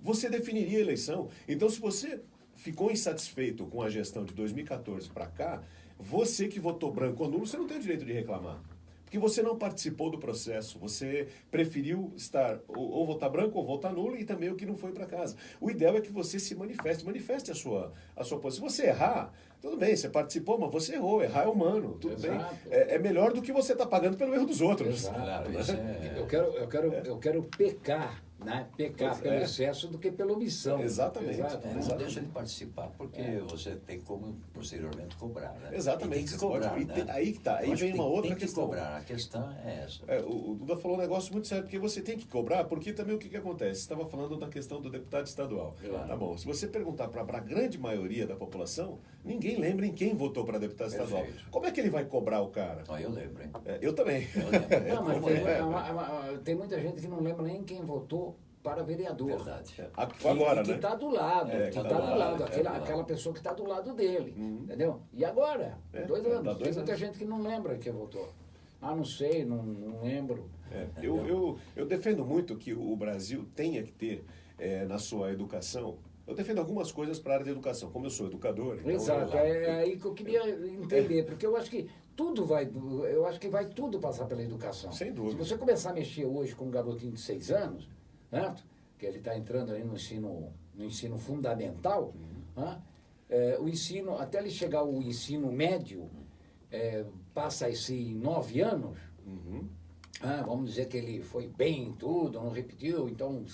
você definiria a eleição. Então, se você ficou insatisfeito com a gestão de 2014 para cá, você que votou branco ou nulo, você não tem o direito de reclamar. Porque você não participou do processo, você preferiu estar ou votar branco ou votar nulo e também o que não foi para casa. O ideal é que você se manifeste a sua posição. Se você errar, tudo bem, você participou, mas você errou, errar é humano, tudo bem. É melhor do que você estar pagando pelo erro dos outros. Exato. Claro, Eu quero pecar, né? Pecar pelo excesso do que pela omissão. Exatamente. Não deixa de participar, porque você tem como posteriormente cobrar, né? Exatamente. E tem que cobrar, né? Aí que tá. Aí vem uma outra questão. Tem que cobrar. A questão é essa. O Duda falou um negócio muito sério, porque você tem que cobrar, porque também o que acontece? Você estava falando da questão do deputado estadual. Claro. Tá bom, se você perguntar para a grande maioria da população, ninguém lembra em quem votou para deputado estadual. Como é que ele vai cobrar o cara? Eu lembro, hein? Eu também. Não, mas tem muita gente que não lembra nem quem votou para vereador. Verdade. Agora, que né? está do lado, do lado. aquela pessoa que está do lado dele, entendeu? E agora? 2 anos. dá 2 Tem muita anos. gente que não lembra quem votou. Não sei, não lembro. Eu defendo muito que o Brasil tenha que ter na sua educação. Eu defendo algumas coisas para a área de educação, como eu sou educador. Então Exato, é aí que eu queria entender, porque eu acho que vai tudo passar pela educação. Sem dúvida. Se você começar a mexer hoje com um garotinho de 6 anos, certo? Que ele está entrando aí no ensino fundamental, o ensino, até ele chegar ao ensino médio, passa-se em 9 anos, vamos dizer que ele foi bem em tudo, não repetiu, então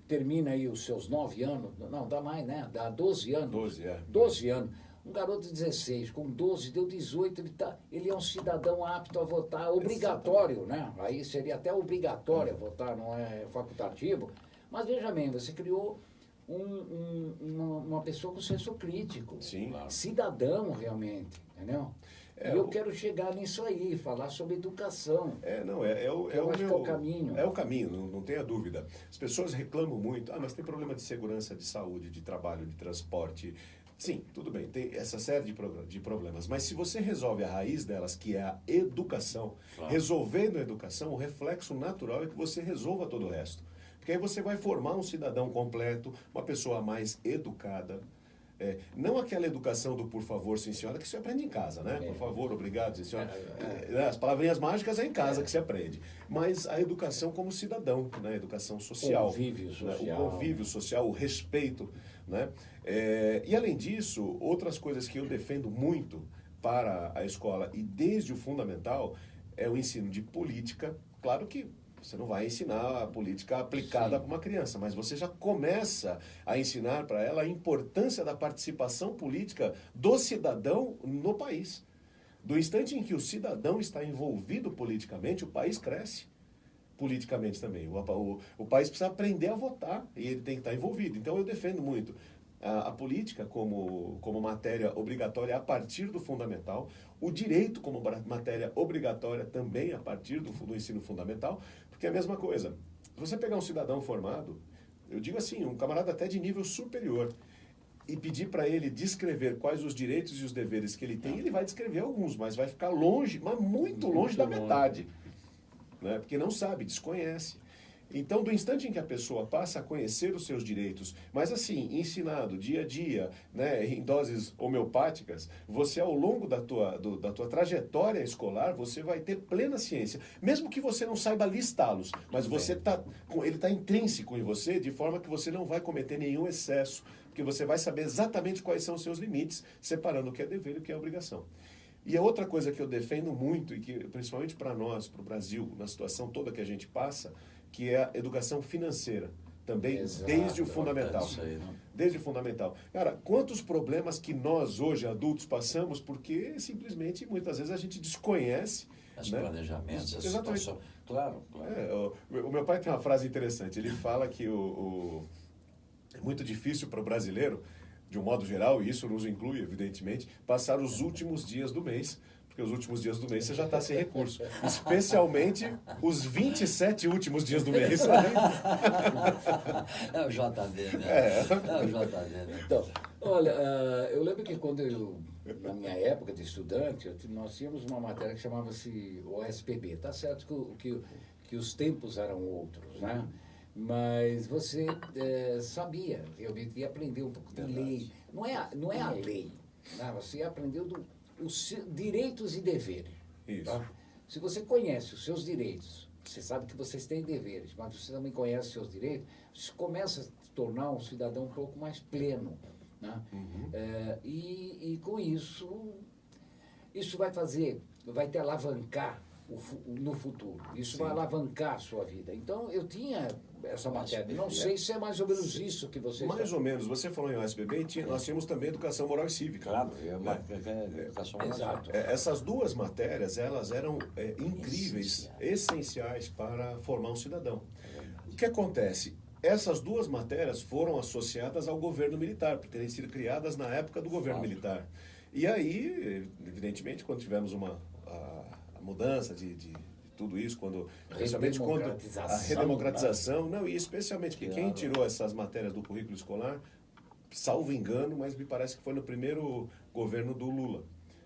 termina aí os seus 9 anos, não, dá mais, né? Dá 12 anos. 12, é. 12 anos. Um garoto de 16, com 12, deu 18, ele é um cidadão apto a votar, obrigatório, né? Aí seria até obrigatório votar, não é facultativo. Mas veja bem, você criou uma pessoa com senso crítico. Sim, claro. Cidadão, realmente, entendeu? E eu quero chegar nisso aí, falar sobre educação. Eu acho que é o caminho. É o caminho, não tenha dúvida. As pessoas reclamam muito, mas tem problema de segurança, de saúde, de trabalho, de transporte. Sim, tudo bem, tem essa série de problemas. Mas se você resolve a raiz delas, que é a educação, resolvendo a educação, o reflexo natural é que você resolva todo o resto. Porque aí você vai formar um cidadão completo, uma pessoa mais educada. Não aquela educação do por favor, sim senhora, que você aprende em casa, né? Por favor, obrigado, sim senhora. As palavrinhas mágicas é em casa que se aprende. Mas a educação como cidadão, né? A educação social. Convívio social. Né? O convívio social, o respeito, né? E além disso, outras coisas que eu defendo muito para a escola e desde o fundamental é o ensino de política. Claro que você não vai ensinar a política aplicada para uma criança, mas você já começa a ensinar para ela a importância da participação política do cidadão no país. Do instante em que o cidadão está envolvido politicamente, o país cresce politicamente também. O país precisa aprender a votar e ele tem que estar envolvido. Então eu defendo muito a política como matéria obrigatória a partir do fundamental, o direito como matéria obrigatória também a partir do ensino fundamental, porque é a mesma coisa. Se você pegar um cidadão formado, eu digo assim, um camarada até de nível superior, e pedir para ele descrever quais os direitos e os deveres que ele tem, ele vai descrever alguns, mas vai ficar longe, mas muito longe da metade, né? Porque não sabe, desconhece. Então, do instante em que a pessoa passa a conhecer os seus direitos, mas assim, ensinado dia a dia, né, em doses homeopáticas, você ao longo da tua trajetória escolar, você vai ter plena ciência. Mesmo que você não saiba listá-los, mas ele está intrínseco em você, de forma que você não vai cometer nenhum excesso, porque você vai saber exatamente quais são os seus limites, separando o que é dever e o que é obrigação. E a outra coisa que eu defendo muito, e que principalmente para nós, para o Brasil, na situação toda que a gente passa, que é a educação financeira, também. Exato, desde o fundamental. Aí, desde o fundamental. Cara, quantos problemas que nós hoje, adultos, passamos, porque simplesmente, muitas vezes, a gente desconhece. Os planejamentos, a situação. Claro. O meu pai tem uma frase interessante, ele fala que é muito difícil para o brasileiro, de um modo geral, e isso nos inclui, evidentemente, passar os últimos dias do mês, porque os últimos dias do mês você já está sem recurso. Especialmente os 27 últimos dias do mês. É o JD, né? É o JD, né? Então, olha, eu lembro que na minha época de estudante, nós tínhamos uma matéria que chamava-se OSPB. Tá certo que os tempos eram outros, né? Mas você sabia, realmente, ia aprender um pouco de lei. Não é a lei, né? Você aprendeu os direitos e deveres. Isso. Tá? Se você conhece os seus direitos, você sabe que vocês têm deveres, mas você também conhece os seus direitos, você começa a se tornar um cidadão um pouco mais pleno. Né? Uhum. E com isso vai te alavancar no futuro. Isso vai alavancar a sua vida. Então, eu tinha essa matéria. Não sei se é mais ou menos isso que você... Mais ou menos. Você falou em OSPB, nós tínhamos também educação moral e cívica. Claro, educação moral. Exato. Essas duas matérias, elas eram incríveis, essenciais para formar um cidadão. O que acontece? Essas duas matérias foram associadas ao governo militar, por terem sido criadas na época do governo militar. E aí, evidentemente, quando tivemos a mudança de tudo isso, especialmente quando a redemocratização, né? Não, e especialmente porque quem tirou essas matérias do currículo escolar, salvo engano, mas me parece que foi no primeiro governo do Lula.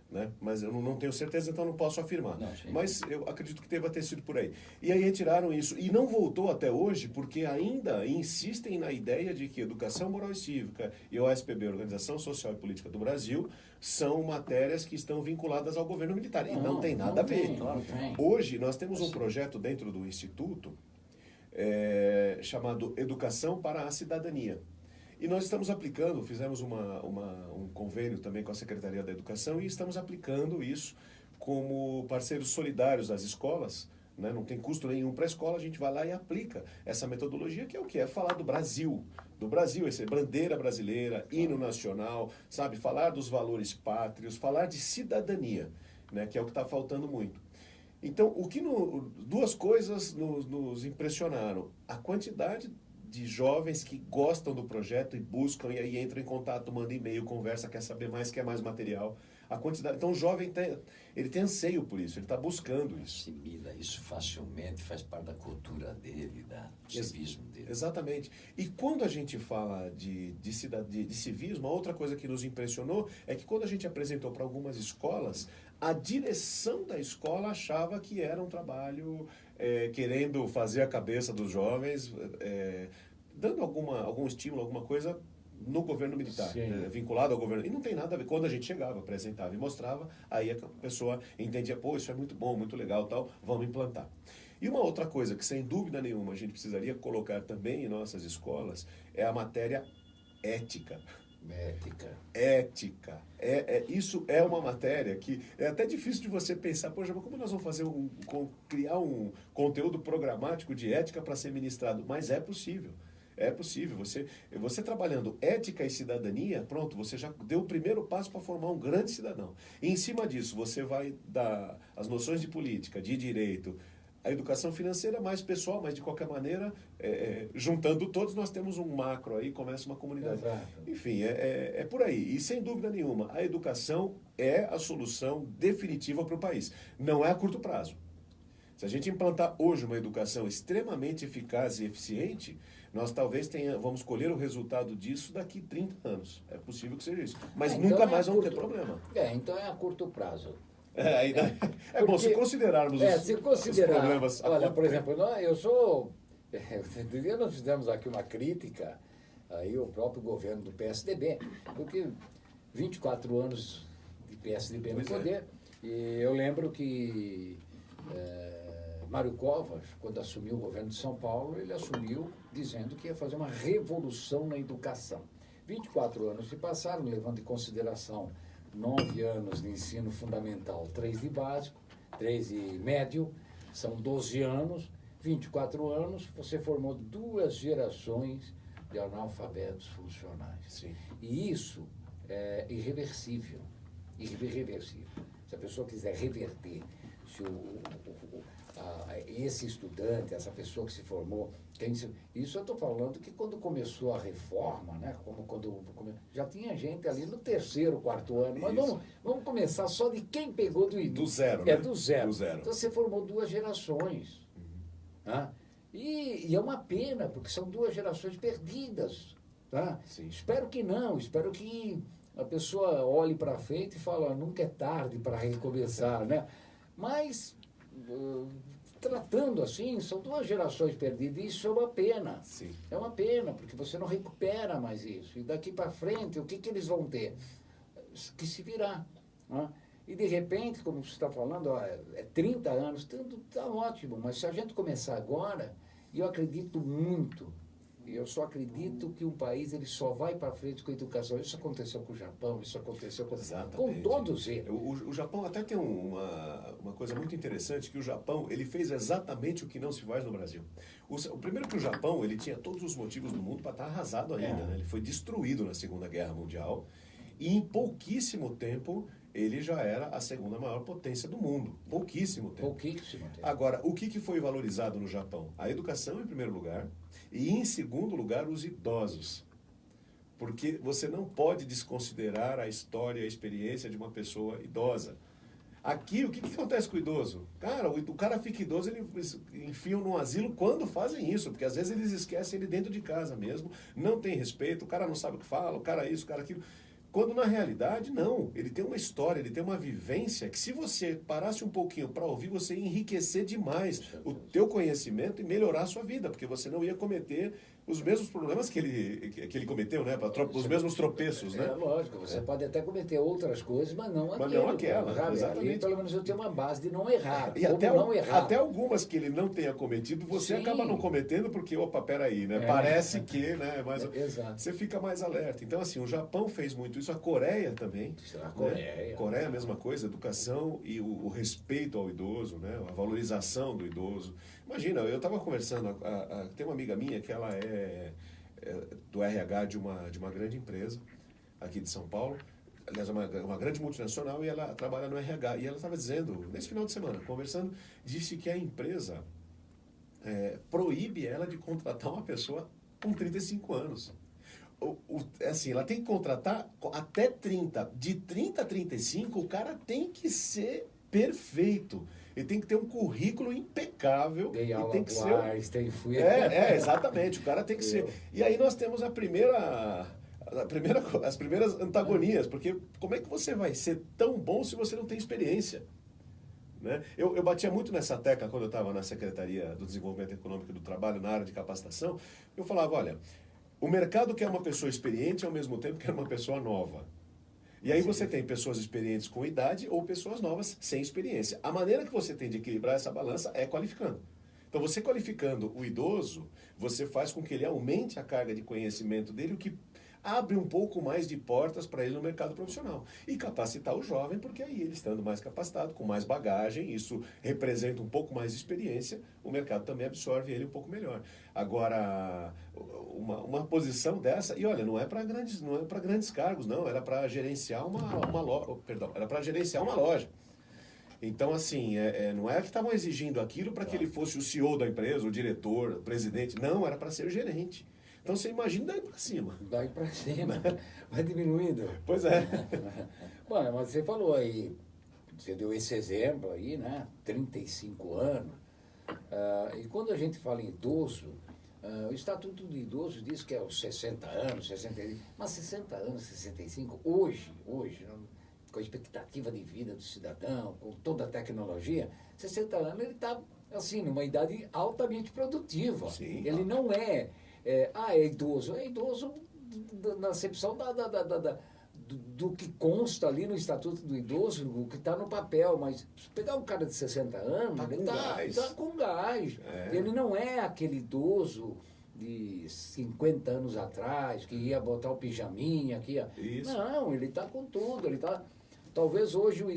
Né? Mas eu não tenho certeza, então não posso afirmar. Mas eu acredito que deva ter sido por aí. E aí retiraram isso. E não voltou até hoje, porque ainda insistem na ideia de que Educação Moral e Cívica e OSPB, Organização Social e Política do Brasil, são matérias que estão vinculadas ao governo militar. E não tem nada a ver. Hoje, nós temos um projeto dentro do Instituto chamado Educação para a Cidadania. E nós estamos aplicando, fizemos um convênio também com a Secretaria da Educação e estamos aplicando isso como parceiros solidários das escolas, né? Não tem custo nenhum para a escola, a gente vai lá e aplica essa metodologia, que é o que? É falar do Brasil, essa bandeira brasileira, hino nacional, sabe? Falar dos valores pátrios, falar de cidadania, né? Que é o que está faltando muito. Então, duas coisas nos impressionaram. A quantidade de jovens que gostam do projeto e buscam, e aí entram em contato, mandam e-mail, conversa, quer saber mais, quer mais material. A quantidade, então o jovem ele tem anseio por isso, ele está buscando isso. Assimila isso facilmente, faz parte da cultura dele, do civismo dele. Exatamente. E quando a gente fala de civismo, a outra coisa que nos impressionou é que quando a gente apresentou para algumas escolas, a direção da escola achava que era um trabalho querendo fazer a cabeça dos jovens, dando algum estímulo, alguma coisa no governo militar, vinculado ao governo. E não tem nada a ver. Quando a gente chegava, apresentava e mostrava, aí a pessoa entendia, pô, isso é muito bom, muito legal, tal, vamos implantar. E uma outra coisa que, sem dúvida nenhuma, a gente precisaria colocar também em nossas escolas é a matéria ética. Ética. Isso é uma matéria que é até difícil de você pensar, poxa, mas como nós vamos criar um conteúdo programático de ética para ser ministrado? Mas é possível. É possível. Você trabalhando ética e cidadania, pronto, você já deu o primeiro passo para formar um grande cidadão. E em cima disso, você vai dar as noções de política, de direito, a educação financeira mais pessoal, mas de qualquer maneira, juntando todos, nós temos um macro aí, começa uma comunidade. Exato. Enfim, é por aí. E sem dúvida nenhuma, a educação é a solução definitiva para o país. Não é a curto prazo. Se a gente implantar hoje uma educação extremamente eficaz e eficiente, nós talvez vamos colher o resultado disso daqui 30 anos. É possível que seja isso. Mas Então nunca mais vamos ter problema. Então é a curto prazo. Bom, se considerarmos os problemas... Olha, por exemplo, nós fizemos aqui uma crítica aí ao próprio governo do PSDB, porque 24 anos de PSDB no poder, e eu lembro que Mário Covas, quando assumiu o governo de São Paulo, ele assumiu dizendo que ia fazer uma revolução na educação. 24 anos se passaram, levando em consideração 9 anos de ensino fundamental, 3 de básico, 3 de médio, são 12 anos, 24 anos, você formou 2 gerações de analfabetos funcionais. Sim. E isso é irreversível, irreversível. Se a pessoa quiser reverter, se esse estudante, essa pessoa que se formou, isso eu estou falando que quando começou a reforma, né, já tinha gente ali no 3º, 4º ano, mas vamos começar só de quem pegou do zero, né? Do zero. Do zero. Então você formou 2 gerações. Tá? E é uma pena, porque são 2 gerações perdidas. Tá? Espero que não, espero que a pessoa olhe para frente e fale, nunca é tarde para recomeçar, né? Mas, tratando assim, são 2 gerações perdidas, e isso é uma pena. Sim. É uma pena, porque você não recupera mais isso. E daqui para frente, o que eles vão ter? Que se virar. Né? E, de repente, como você está falando, 30 anos, tudo está ótimo, mas se a gente começar agora, eu acredito muito, eu só acredito que um país ele só vai para frente com a educação. Isso aconteceu com o Japão, isso aconteceu com todos eles. O Japão até tem uma coisa muito interessante, que o Japão ele fez exatamente o que não se faz no Brasil. O primeiro que o Japão ele tinha todos os motivos do mundo para estar arrasado ainda. Né? Ele foi destruído na Segunda Guerra Mundial e em pouquíssimo tempo ele já era a 2ª maior potência do mundo. Pouquíssimo tempo. Agora, o que foi valorizado no Japão? A educação, em primeiro lugar, e, em segundo lugar, os idosos. Porque você não pode desconsiderar a história e a experiência de uma pessoa idosa. Aqui, o que acontece com o idoso? Cara, o cara fica idoso, eles enfiam num asilo quando fazem isso, porque às vezes eles esquecem ele dentro de casa mesmo, não tem respeito, o cara não sabe o que fala, o cara isso, o cara aquilo... Quando, na realidade, não. Ele tem uma história, ele tem uma vivência que, se você parasse um pouquinho para ouvir, você ia enriquecer demais o teu conhecimento e melhorar a sua vida, porque você não ia cometer os mesmos problemas que ele cometeu, né? Os mesmos tropeços, né? É lógico, você pode até cometer outras coisas, mas não Mas não aquilo, aquela, sabe? exatamente. Ali, pelo menos eu tenho uma base de não errar. E Como até, não errar. até algumas que ele não tenha cometido, você Sim. acaba não cometendo porque, opa, peraí, né? É. Parece que, né? Mas Exato. você fica mais alerta. Então, assim, o Japão fez muito isso, a Coreia também. A né? Coreia. Coreia, a mesma coisa, educação e o respeito ao idoso, né? A valorização do idoso. Imagina, eu estava conversando, tem uma amiga minha que ela é do RH de uma grande empresa aqui de São Paulo, aliás, uma grande multinacional, e ela trabalha no RH. E ela estava dizendo, nesse final de semana, conversando, disse que a empresa proíbe ela de contratar uma pessoa com 35 anos. Assim, ela tem que contratar até 30. De 30 a 35, o cara tem que ser perfeito. Ele tem que ter um currículo impecável. Dei aula tem que pro ser Einstein, fui... exatamente. O cara tem que ser. E aí nós temos as primeiras antagonias, porque como é que você vai ser tão bom se você não tem experiência? Né? Eu batia muito nessa tecla quando eu estava na Secretaria do Desenvolvimento Econômico e do Trabalho, na área de capacitação. Eu falava, olha, o mercado quer uma pessoa experiente ao mesmo tempo que quer uma pessoa nova. E aí você tem pessoas experientes com idade ou pessoas novas sem experiência. A maneira que você tem de equilibrar essa balança é qualificando. Então, você qualificando o idoso, você faz com que ele aumente a carga de conhecimento dele, o que abre um pouco mais de portas para ele no mercado profissional. E capacitar o jovem, porque aí ele estando mais capacitado, com mais bagagem, isso representa um pouco mais de experiência, o mercado também absorve ele um pouco melhor. Agora, uma posição dessa, e olha, não é para grandes cargos, não, era para gerenciar uma loja. Então, assim, não é que estavam exigindo aquilo para que ele fosse o CEO da empresa, o diretor, o presidente. Não, era para ser gerente. Então, você imagina daí para cima. Daí para cima, vai diminuindo. Pois é. Bom, mas você falou aí, você deu esse exemplo aí, né? 35 anos. E quando a gente fala em idoso, o Estatuto do Idoso diz que é os 60 anos, 65, mas 60 anos, 65, hoje, com a expectativa de vida do cidadão, com toda a tecnologia, 60 anos ele está, assim, numa idade altamente produtiva. Sim. Ele não é idoso. É idoso na acepção do que consta ali no Estatuto do Idoso, o que está no papel. Mas se pegar um cara de 60 anos, ele está com gás. Ele não é aquele idoso de 50 anos atrás, que ia botar o pijaminha, que ia... Isso. Não, ele está com tudo. Ele tá... Talvez hoje o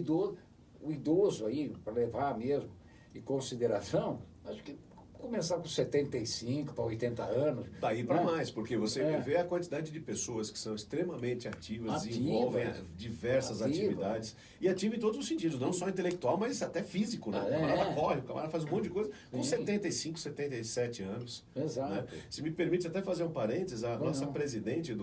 idoso aí, para levar mesmo em consideração, acho que começar com 75 para 80 anos. Daí para né? mais, porque você vê a quantidade de pessoas que são extremamente ativas, desenvolvem diversas atividades. E ativa em todos os sentidos, não só intelectual, mas até físico. Né? O camarada corre, o camarada faz um monte de coisa com 75, 77 anos. Exato. Né? Se me permite até fazer um parênteses, a nossa presidente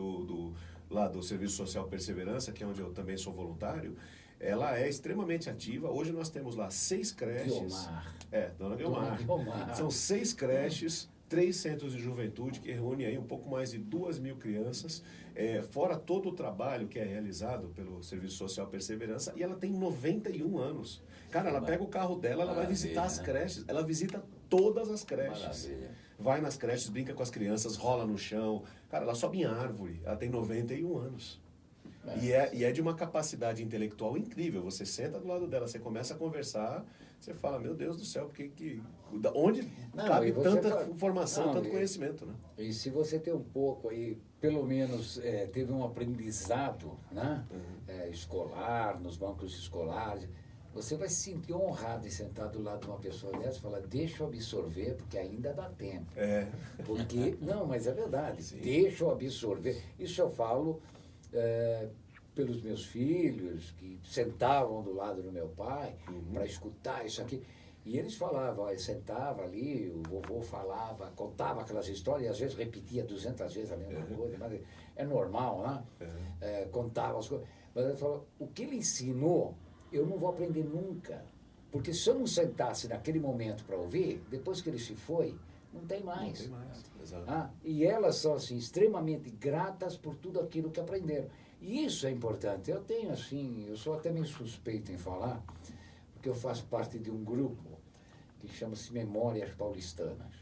lá do Serviço Social Perseverança, que é onde eu também sou voluntário, ela é extremamente ativa. Hoje nós temos lá 6 creches. Dona Guilmar. São 6 creches, 3 centros de juventude que reúnem aí um pouco mais de 2.000 crianças, fora todo o trabalho que é realizado pelo Serviço Social Perseverança, e ela tem 91 anos. Cara, ela pega o carro dela, ela vai visitar as creches, ela visita todas as creches. Maravilha. Vai nas creches, brinca com as crianças, rola no chão. Cara, ela sobe em árvore, ela tem 91 anos. E é de uma capacidade intelectual incrível. Você senta do lado dela, você começa a conversar, você fala, meu Deus do céu, onde cabe tanta informação, tanto conhecimento, né? E se você tem um pouco aí, pelo menos teve um aprendizado, né? Escolar, nos bancos escolares, você vai se sentir honrado em sentar do lado de uma pessoa dessa e falar, deixa eu absorver, porque ainda dá tempo. Porque, não, mas é verdade, deixa eu absorver. Isso eu falo pelos meus filhos, que sentavam do lado do meu pai para escutar isso aqui. E eles falavam, sentava ali, o vovô falava, contava aquelas histórias, e às vezes repetia 200 vezes a mesma coisa, mas é normal, né? Contava as coisas. Mas ele falou, o que ele ensinou, eu não vou aprender nunca. Porque se eu não sentasse naquele momento para ouvir, depois que ele se foi, não tem mais. Não tem mais, exato. E elas são assim, extremamente gratas por tudo aquilo que aprenderam. E isso é importante. Eu tenho assim, eu sou até meio suspeito em falar, porque eu faço parte de um grupo que chama-se Memórias Paulistanas.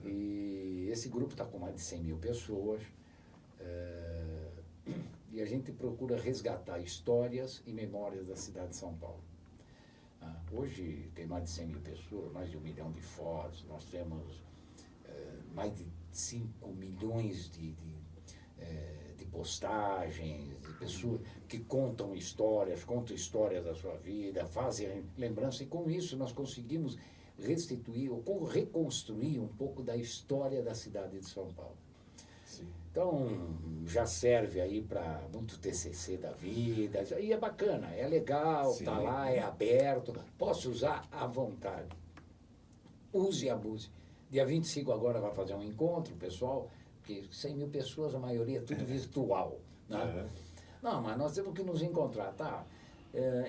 E esse grupo está com mais de 100 mil pessoas. E a gente procura resgatar histórias e memórias da cidade de São Paulo. Hoje tem mais de 100 mil pessoas, mais de 1 milhão de fotos, nós temos mais de 5 milhões de postagens, de pessoas que contam histórias da sua vida, fazem lembrança, e com isso nós conseguimos restituir ou reconstruir um pouco da história da cidade de São Paulo. Sim. Então, já serve aí para muito TCC da vida, e é bacana, é legal, Sim. tá lá, é aberto, posso usar à vontade. Use e abuse. Dia 25 agora vai fazer um encontro, pessoal, porque 100 mil pessoas, a maioria é tudo virtual, né? Não, mas nós temos que nos encontrar, tá?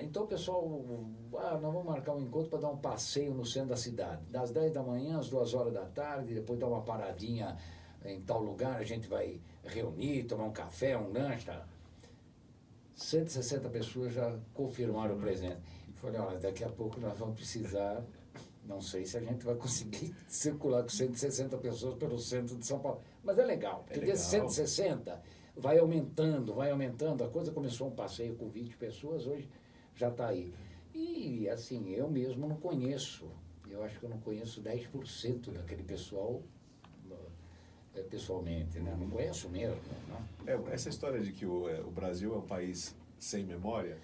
Então, pessoal, nós vamos marcar um encontro para dar um passeio no centro da cidade, das 10 da manhã às 2 horas da tarde, depois dar uma paradinha em tal lugar, a gente vai reunir, tomar um café, um lanche, tá? 160 pessoas já confirmaram o presente. Falei, olha, daqui a pouco nós vamos precisar, não sei se a gente vai conseguir circular com 160 pessoas pelo centro de São Paulo, mas é legal, porque desses 160 vai aumentando, a coisa começou um passeio com 20 pessoas, hoje já está aí. E assim, eu mesmo não conheço, eu acho que eu não conheço 10% daquele pessoal pessoalmente, né? Não conheço mesmo, né? Essa história de que o Brasil é um país sem memória,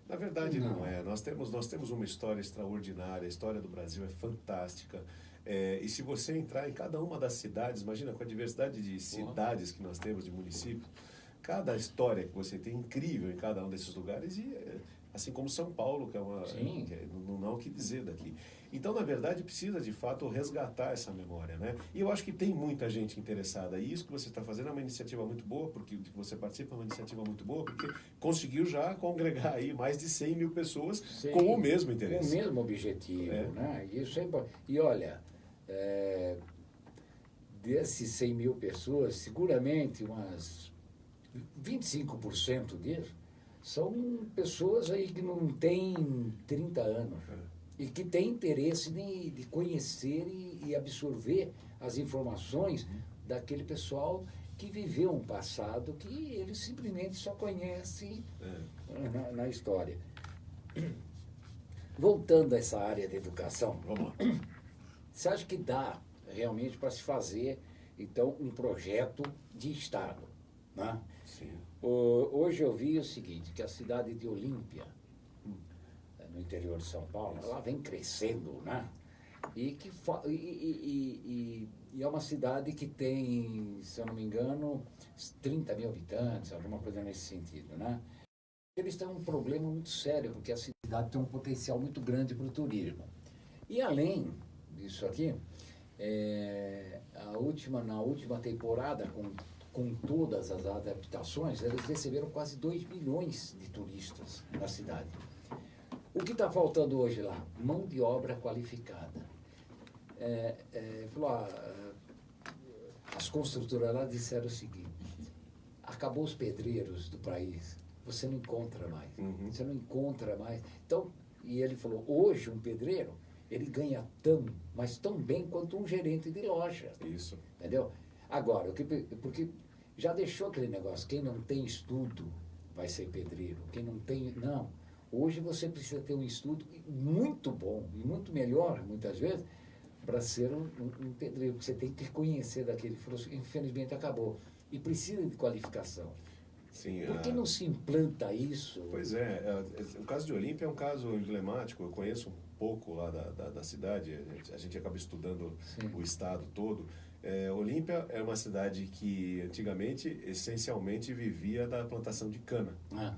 na verdade não é. Nós temos uma história extraordinária, a história do Brasil é fantástica. E se você entrar em cada uma das cidades, imagina com a diversidade de cidades que nós temos, de municípios, cada história que você tem incrível em cada um desses lugares, e assim como São Paulo, que é uma... não há o que dizer daqui. Então, na verdade, precisa, de fato, resgatar essa memória, né? E eu acho que tem muita gente interessada. E isso que você está fazendo é uma iniciativa muito boa, porque que você participa é uma iniciativa muito boa, porque conseguiu já congregar aí mais de 100 mil pessoas com o mesmo interesse. Com o mesmo objetivo, né? Isso é importante. E olha, desses 100 mil pessoas, seguramente umas 25% deles são pessoas aí que não têm 30 anos. E que têm interesse de conhecer e absorver as informações daquele pessoal que viveu um passado que eles simplesmente só conhecem na história. Voltando a essa área da educação, Vamos lá. você acha que dá realmente para se fazer, então, um projeto de Estado, né? Sim. Hoje eu vi o seguinte, que a cidade de Olímpia, no interior de São Paulo, ela vem crescendo, né? E é uma cidade que tem, se eu não me engano, 30 mil habitantes, alguma coisa nesse sentido, né? Eles têm um problema muito sério, porque a cidade tem um potencial muito grande para o turismo. E além disso aqui, na última temporada, com todas as adaptações, eles receberam quase 2 milhões de turistas na cidade. O que está faltando hoje lá? Mão de obra qualificada. As construtoras lá disseram o seguinte, acabou os pedreiros do país, você não encontra mais. Você não encontra mais. Então, e ele falou, hoje um pedreiro, ele ganha mas tão bem quanto um gerente de loja. Isso. Entendeu? Agora, porque já deixou aquele negócio, quem não tem estudo vai ser pedreiro, quem não tem, não. Hoje você precisa ter um estudo muito bom, e muito melhor, muitas vezes, para ser um pedreiro, porque você tem que conhecer daquele, infelizmente acabou, e precisa de qualificação. Sim, Por que não se implanta isso? Pois o caso de Olímpia é um caso emblemático, eu conheço um pouco lá da cidade, a gente acaba estudando o estado todo. Olímpia é uma cidade que antigamente, essencialmente, vivia da plantação de cana,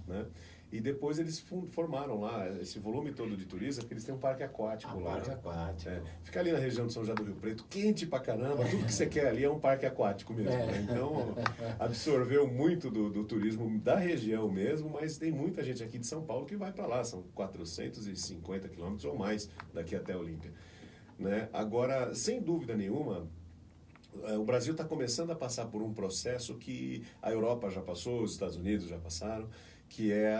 né? E depois eles formaram lá esse volume todo de turistas, porque eles têm um parque aquático lá. Parque aquático. Fica ali na região de São José do Rio Preto, quente pra caramba, tudo que você quer ali é um parque aquático mesmo. Né? Então, absorveu muito do turismo da região mesmo, mas tem muita gente aqui de São Paulo que vai para lá, são 450 quilômetros ou mais daqui até Olímpia. Né? Agora, sem dúvida nenhuma, o Brasil está começando a passar por um processo que a Europa já passou, os Estados Unidos já passaram, que é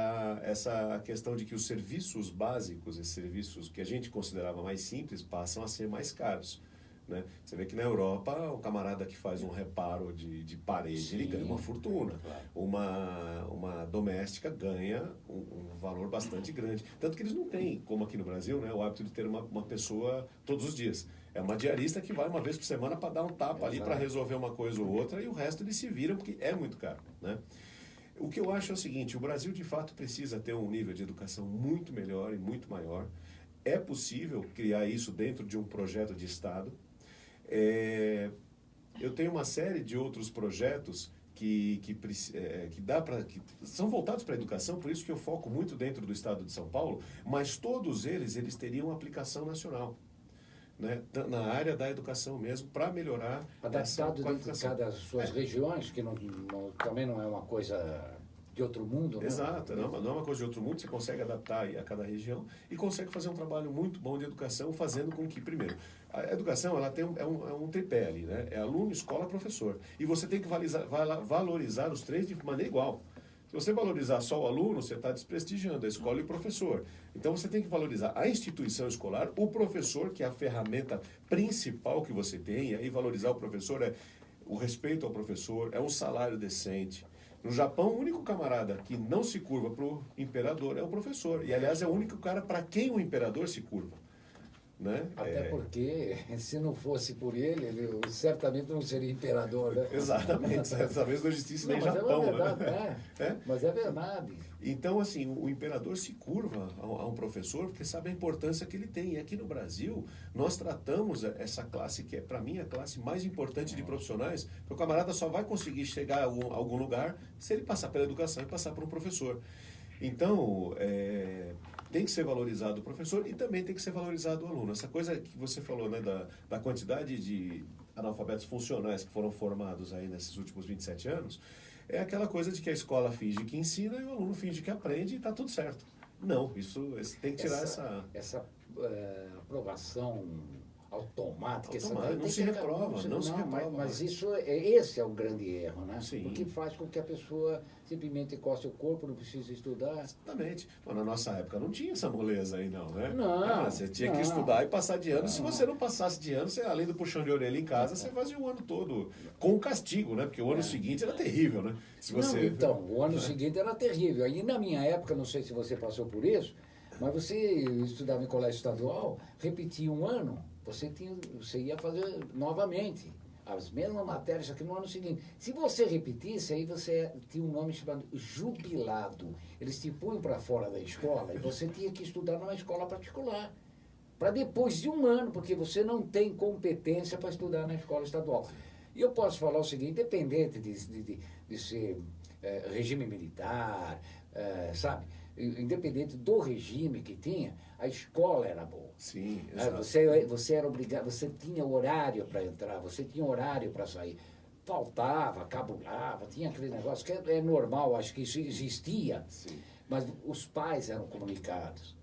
essa questão de que os serviços básicos, esses serviços que a gente considerava mais simples, passam a ser mais caros. né? Você vê que na Europa, o camarada que faz um reparo de parede, Sim, ele ganha uma fortuna. claro. Uma doméstica ganha um valor bastante grande. Tanto que eles não têm, como aqui no Brasil, né, o hábito de ter uma pessoa todos os dias. É uma diarista que vai uma vez por semana para dar um tapa ali, para resolver uma coisa ou outra, e o resto eles se viram, porque é muito caro, né? O que eu acho é o seguinte, o Brasil de fato precisa ter um nível de educação muito melhor e muito maior. É possível criar isso dentro de um projeto de Estado. Eu tenho uma série de outros projetos que são voltados para a educação, por isso que eu foco muito dentro do Estado de São Paulo, mas todos eles teriam aplicação nacional, né? Na área da educação mesmo, para melhorar essa Adaptado dentro de qualificação. cada suas regiões, que também não é uma coisa de outro mundo, né? Exato, não é uma coisa de outro mundo, você consegue adaptar aí a cada região e consegue fazer um trabalho muito bom de educação, fazendo com que, primeiro, a educação ela tem um tripé ali, né? É aluno, escola, professor. E você tem que valorizar os três de maneira igual. Se você valorizar só o aluno, você está desprestigiando a escola e o professor. Então você tem que valorizar a instituição escolar, o professor, que é a ferramenta principal que você tem, e aí valorizar o professor é o respeito ao professor, é um salário decente. No Japão, o único camarada que não se curva para o imperador é o professor. E, aliás, é o único cara para quem o imperador se curva, né? Até porque, se não fosse por ele certamente não seria imperador, né? Exatamente. Essa mesma justiça Não, nem mas Japão, é uma verdade, né? É? Mas é verdade. Então, assim, o imperador se curva a um professor porque sabe a importância que ele tem. E aqui no Brasil, nós tratamos essa classe, que é, para mim, a classe mais importante de profissionais, porque o camarada só vai conseguir chegar a algum lugar se ele passar pela educação e passar por um professor. Então, tem que ser valorizado o professor e também tem que ser valorizado o aluno. Essa coisa que você falou, né, da quantidade de analfabetos funcionais que foram formados aí nesses últimos 27 anos, é aquela coisa de que a escola finge que ensina e o aluno finge que aprende e está tudo certo. Não, isso tem que tirar essa aprovação automática. Não se reprova, não se reprova. Mas esse é o grande erro, né? Sim. Porque faz com que a pessoa simplesmente coste o corpo, não precisa estudar. Exatamente. Mas na nossa época não tinha essa moleza aí, não, né? Não, você tinha que não. estudar e passar de ano. Se você não passasse de ano, você, além do puxão de orelha em casa, você fazia o ano todo com castigo, né? Porque o ano seguinte era terrível, né? Se você... Não, então, o ano seguinte era terrível. Aí na minha época, não sei se você passou por isso, mas você estudava em colégio estadual, repetia um ano, você ia fazer novamente as mesmas matérias aqui no ano seguinte. Se você repetisse, aí você tinha um nome chamado jubilado. Eles te punham para fora da escola e você tinha que estudar numa escola particular. Para depois de um ano, porque você não tem competência para estudar na escola estadual. E eu posso falar o seguinte, independente de ser regime militar, sabe? Independente do regime que tinha, a escola era boa. Sim, exato. Você era obrigado, você tinha horário para entrar, você tinha horário para sair. Faltava, cabulava, tinha aquele negócio que é normal, acho que isso existia. Sim. Mas os pais eram comunicados,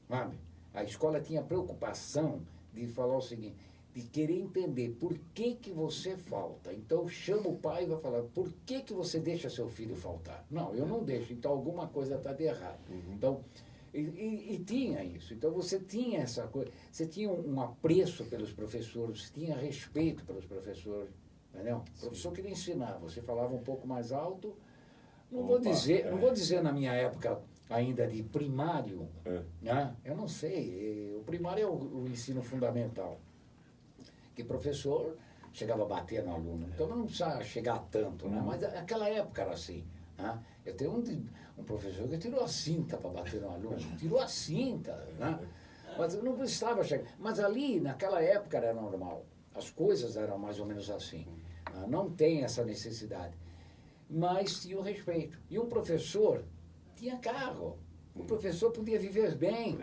sabe? A escola tinha preocupação de falar o seguinte, de querer entender por que você falta. Então chama o pai e vai falar, por que você deixa seu filho faltar? Não, eu não deixo, então alguma coisa está de errado. Uhum. Então, e tinha isso. Então você tinha essa coisa, você tinha um apreço pelos professores, você tinha respeito pelos professores, entendeu? O professor queria ensinar, você falava um pouco mais alto. Não vou dizer na minha época ainda de primário, né? Eu não sei, o primário é o ensino fundamental. Que professor chegava a bater no aluno. Então não precisa chegar tanto, né? Mas naquela época era assim. Né? Eu tenho um professor que tirou a cinta para bater no aluno. Tirou a cinta, né? Mas não precisava chegar. Mas ali, naquela época, era normal. As coisas eram mais ou menos assim. Né? Não tem essa necessidade. Mas tinha o respeito. E um professor tinha carro. O professor podia viver bem.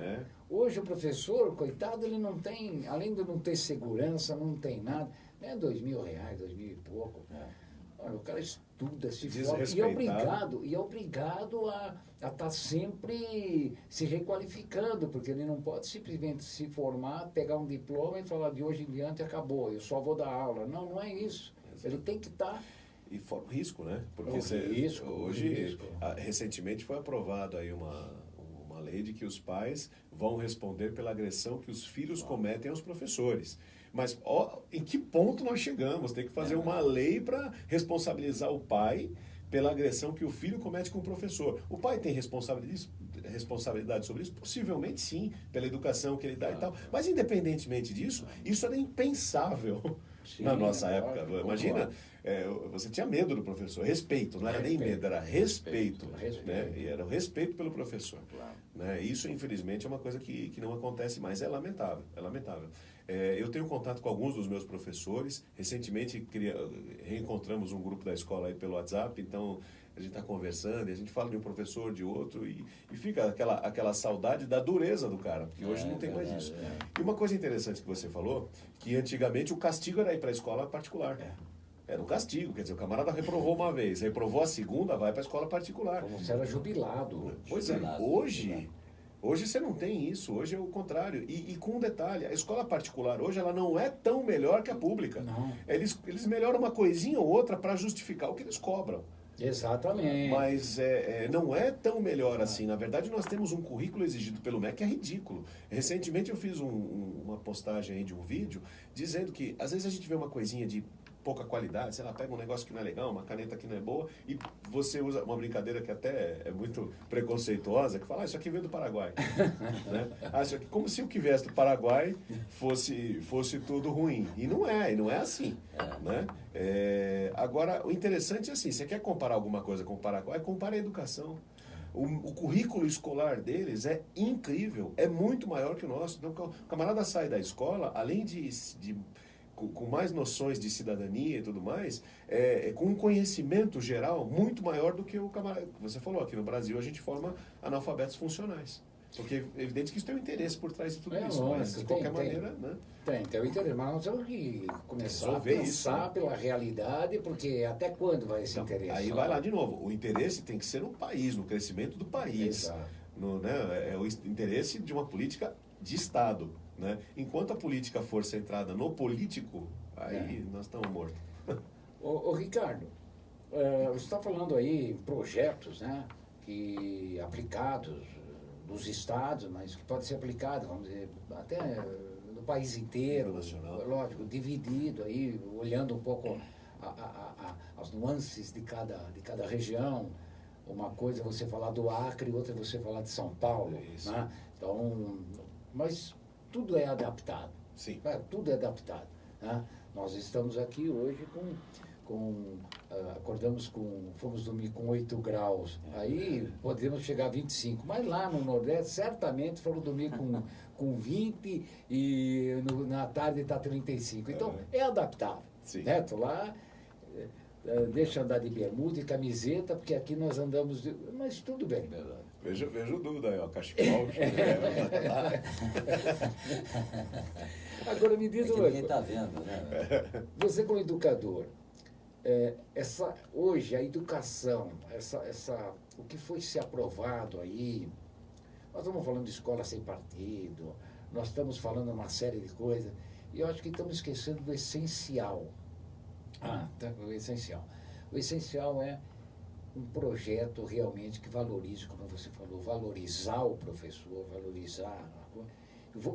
Hoje o professor, coitado, ele não tem, além de não ter segurança, não tem nada, né? R$2.000, R$2.000 e pouco. Olha, o cara estuda, se forma e é obrigado a estar sempre se requalificando, porque ele não pode simplesmente se formar, pegar um diploma e falar de hoje em diante acabou, eu só vou dar aula. Não, não é isso. Ele tem que estar... E fora o risco, né? Porque hoje, recentemente foi aprovado aí uma lei de que os pais vão responder pela agressão que os filhos cometem aos professores. Mas em que ponto nós chegamos? Tem que fazer uma lei para responsabilizar o pai pela agressão que o filho comete com o professor. O pai tem responsabilidade sobre isso? Possivelmente sim, pela educação que ele dá e tal. Mas independentemente disso, isso era impensável na nossa época. Imagina, você tinha medo do professor, respeito, não era nem medo, era respeito. Né? E era o respeito pelo professor. Né? Isso, infelizmente, é uma coisa que não acontece mais. É lamentável, é lamentável. Eu tenho contato com alguns dos meus professores. Recentemente, reencontramos um grupo da escola aí pelo WhatsApp, então a gente está conversando e a gente fala de um professor, de outro, e fica aquela saudade da dureza do cara, porque hoje não tem mais isso. E uma coisa interessante que você falou, que antigamente o castigo era ir para a escola particular. Era um castigo, quer dizer, o camarada reprovou uma vez, reprovou a segunda, vai para a escola particular. Como se era jubilado. Pois é, hoje você não tem isso, hoje é o contrário. E com um detalhe, a escola particular hoje ela não é tão melhor que a pública. Não. Eles melhoram uma coisinha ou outra para justificar o que eles cobram. Exatamente. Mas não é tão melhor assim. Na verdade, nós temos um currículo exigido pelo MEC que é ridículo. Recentemente eu fiz uma postagem aí de um vídeo dizendo que às vezes a gente vê uma coisinha de pouca qualidade, sei lá, pega um negócio que não é legal, uma caneta que não é boa, e você usa uma brincadeira que até é muito preconceituosa, que fala, isso aqui veio do Paraguai. Né? Isso aqui, como se o que viesse do Paraguai fosse tudo ruim. E não é assim. Né? Agora, o interessante é assim, você quer comparar alguma coisa com o Paraguai, compara a educação. O currículo escolar deles é incrível, é muito maior que o nosso. Então, o camarada sai da escola, além com mais noções de cidadania e tudo mais, com um conhecimento geral muito maior do que o camarada. Você falou, aqui no Brasil a gente forma analfabetos funcionais. Porque é evidente que isso tem um interesse por trás de tudo isso, mas de qualquer maneira, né? Tem o interesse, mas nós temos que começar resolver a pensar isso, né? Pela realidade, porque até quando vai esse interesse? Aí vai lá de novo, o interesse tem que ser no país, no crescimento do país. Exato. É o interesse de uma política de Estado. Né? Enquanto a política for centrada no político, aí nós estamos mortos. Ô Ricardo, você está falando aí em projetos, né, que aplicados nos estados, mas que pode ser aplicado, vamos dizer, até no país inteiro, nacional. Lógico, dividido aí, olhando um pouco as nuances de cada região. Uma coisa é você falar do Acre, outra é você falar de São Paulo. Isso. Né? Então, mas tudo é adaptado. Sim. Tudo é adaptado. Né? Nós estamos aqui hoje fomos dormir com 8 graus. Aí podemos chegar a 25. Mas lá no Nordeste, certamente foram dormir com 20 e na tarde está 35. Então, é adaptável. Sim. Né? Tô lá, deixa andar de bermuda e camiseta, porque aqui nós andamos mas tudo bem. Veja o Duda aí, ó, cachecol. Agora me diz uma ninguém coisa. está vendo, né? Você como educador, hoje a educação, o que foi se aprovado aí, nós estamos falando de escola sem partido, nós estamos falando uma série de coisas, e eu acho que estamos esquecendo do essencial. O essencial. O essencial é um projeto realmente que valorize, como você falou, valorizar o professor, valorizar,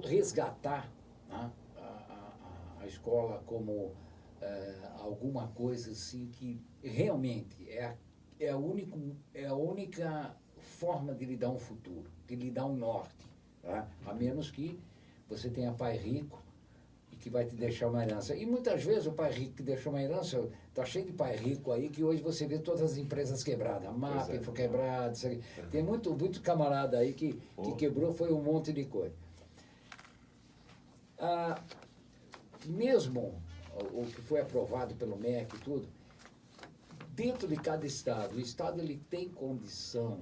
resgatar, né, a escola como alguma coisa assim que realmente é a única forma de lhe dar um futuro, de lhe dar um norte. Tá? A menos que você tenha pai rico e que vai te deixar uma herança. E muitas vezes o pai rico que deixou uma herança, está cheio de pai rico aí, que hoje você vê todas as empresas quebradas. A MAP foi quebrada, tem muito camarada aí que quebrou, foi um monte de coisa. Mesmo o que foi aprovado pelo MEC e tudo, dentro de cada estado, o estado ele tem condição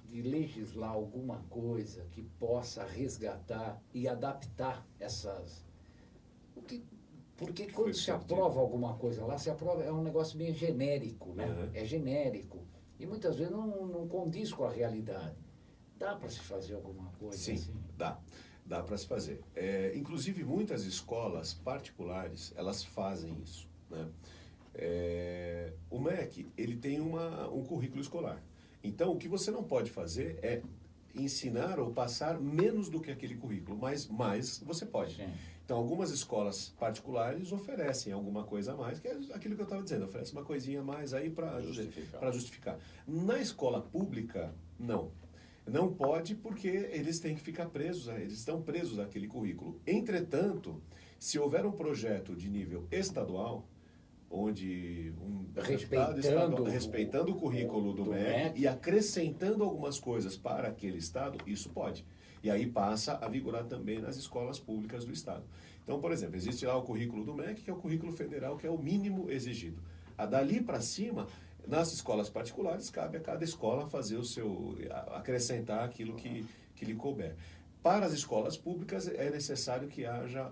de legislar alguma coisa que possa resgatar e adaptar essas... Porque quando se aprova alguma coisa lá, se aprova, é um negócio meio genérico, né? Uhum. É genérico. E muitas vezes não condiz com a realidade. Dá para se fazer alguma coisa Sim, assim? Dá para se fazer. Inclusive, muitas escolas particulares, elas fazem isso. Né? O MEC, ele tem um currículo escolar. Então, o que você não pode fazer é ensinar ou passar menos do que aquele currículo, mas mais você pode. Sim. Então, algumas escolas particulares oferecem alguma coisa a mais, que é aquilo que eu estava dizendo, oferece uma coisinha a mais aí para justificar. Na escola pública, não. Não pode porque eles têm que ficar presos, eles estão presos àquele currículo. Entretanto, se houver um projeto de nível estadual, onde um respeitando o currículo do MEC e acrescentando algumas coisas para aquele estado, isso pode. E aí passa a vigorar também nas escolas públicas do estado. Então, por exemplo, existe lá o currículo do MEC, que é o currículo federal, que é o mínimo exigido. Dali para cima, nas escolas particulares, cabe a cada escola fazer acrescentar aquilo que lhe couber. Para as escolas públicas, é necessário que haja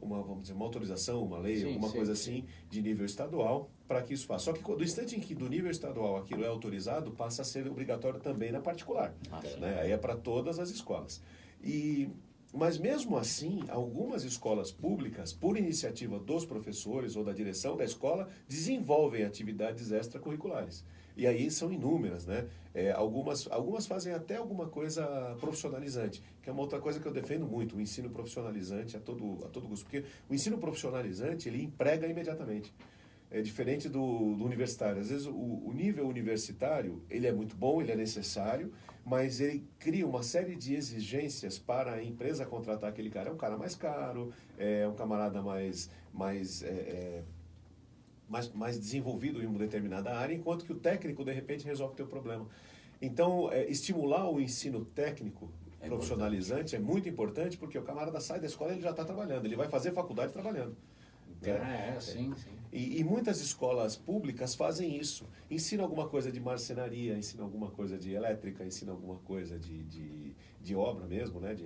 vamos dizer, uma autorização, uma lei, alguma coisa assim, de nível estadual, para que isso faça. Só que do instante em que do nível estadual aquilo é autorizado, passa a ser obrigatório também na particular. Né? Aí é para todas as escolas. Mas mesmo assim, algumas escolas públicas, por iniciativa dos professores ou da direção da escola, desenvolvem atividades extracurriculares. E aí são inúmeras, né? Algumas fazem até alguma coisa profissionalizante, que é uma outra coisa que eu defendo muito, o ensino profissionalizante a todo custo. Porque o ensino profissionalizante, ele emprega imediatamente. É diferente do universitário. Às vezes o nível universitário, ele é muito bom, ele é necessário, mas ele cria uma série de exigências para a empresa contratar aquele cara. É um cara mais caro, é um camarada mais desenvolvido em uma determinada área, enquanto que o técnico, de repente, resolve o teu problema. Então, estimular o ensino técnico profissionalizante é muito importante, porque o camarada sai da escola e ele já está trabalhando, ele vai fazer faculdade trabalhando. Sim. E muitas escolas públicas fazem isso. Ensina alguma coisa de marcenaria, ensina alguma coisa de elétrica, ensina alguma coisa de obra mesmo, né?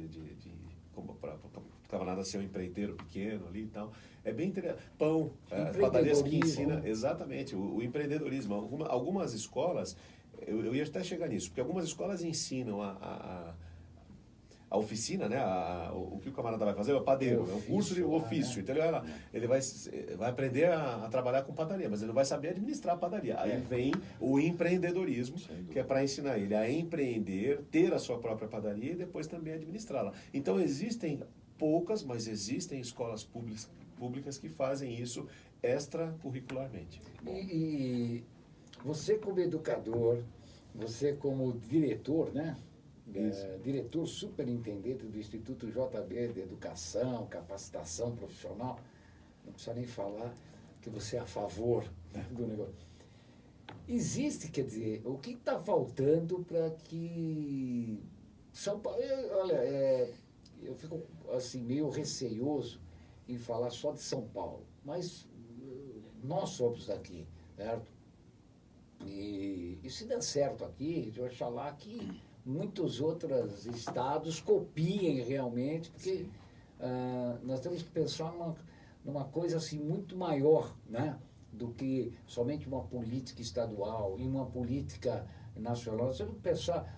Para o camarada ser um empreiteiro pequeno ali e tal. É bem interessante. Pão, padarias que ensina, exatamente, o empreendedorismo. Algumas escolas, eu ia até chegar nisso, porque algumas escolas ensinam a oficina, né? O que o camarada vai fazer é o padeiro, é um curso de ofício. Então ele vai aprender a trabalhar com padaria, mas ele não vai saber administrar a padaria. Aí vem o empreendedorismo, que é para ensinar ele a empreender, ter a sua própria padaria e depois também administrá-la. Então existem poucas, mas existem escolas públicas que fazem isso extracurricularmente. E você como educador, você como diretor, né? Diretor superintendente do Instituto JB de Educação, Capacitação Profissional, não precisa nem falar que você é a favor do negócio. Existe, quer dizer, o que está faltando para que São Paulo... Olha, eu fico assim, meio receioso em falar só de São Paulo, mas nós somos daqui, certo? E se der certo aqui, oxalá que muitos outros estados copiem realmente, porque nós temos que pensar numa coisa assim muito maior, né, do que somente uma política estadual e uma política nacional. Nós temos que pensar,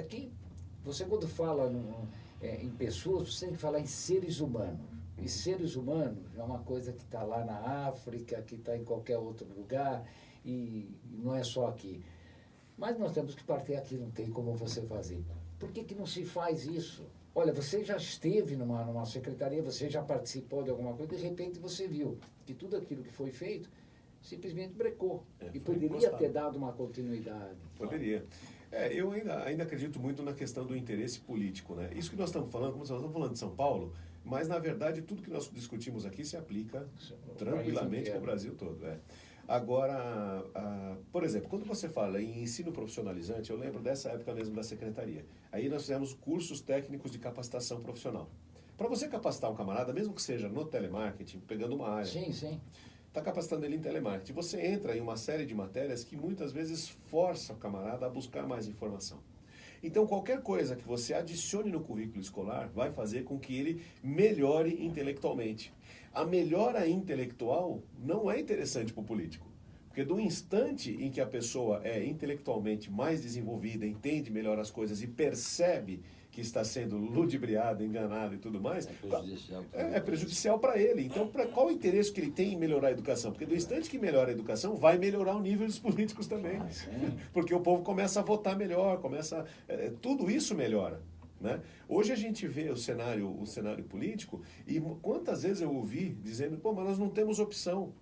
que você quando fala em pessoas, você tem que falar em seres humanos. E seres humanos é uma coisa que está lá na África, que está em qualquer outro lugar, e não é só aqui. Mas nós temos que partir aqui, não tem como você fazer. Por que não se faz isso? Olha, você já esteve numa secretaria, você já participou de alguma coisa, de repente você viu que tudo aquilo que foi feito simplesmente brecou. E poderia ter dado uma continuidade. Poderia. Eu ainda acredito muito na questão do interesse político, né? Isso que nós estamos falando, como nós estamos falando de São Paulo, mas na verdade tudo que nós discutimos aqui se aplica tranquilamente para o Brasil todo. Agora, por exemplo, quando você fala em ensino profissionalizante, eu lembro dessa época mesmo da secretaria. Aí nós fizemos cursos técnicos de capacitação profissional. Para você capacitar um camarada, mesmo que seja no telemarketing, pegando uma área. Sim. Está capacitando ele em telemarketing. Você entra em uma série de matérias que muitas vezes força o camarada a buscar mais informação. Então, qualquer coisa que você adicione no currículo escolar vai fazer com que ele melhore intelectualmente. A melhora intelectual não é interessante para o político. Porque do instante em que a pessoa é intelectualmente mais desenvolvida, entende melhor as coisas e percebe que está sendo ludibriado, enganado e tudo mais, é prejudicial para ele. Então, qual o interesse que ele tem em melhorar a educação? Porque do instante que melhora a educação, vai melhorar o nível dos políticos também. Porque o povo começa a votar melhor, tudo isso melhora. Né? Hoje a gente vê o cenário político e quantas vezes eu ouvi dizendo, pô, mas nós não temos opção.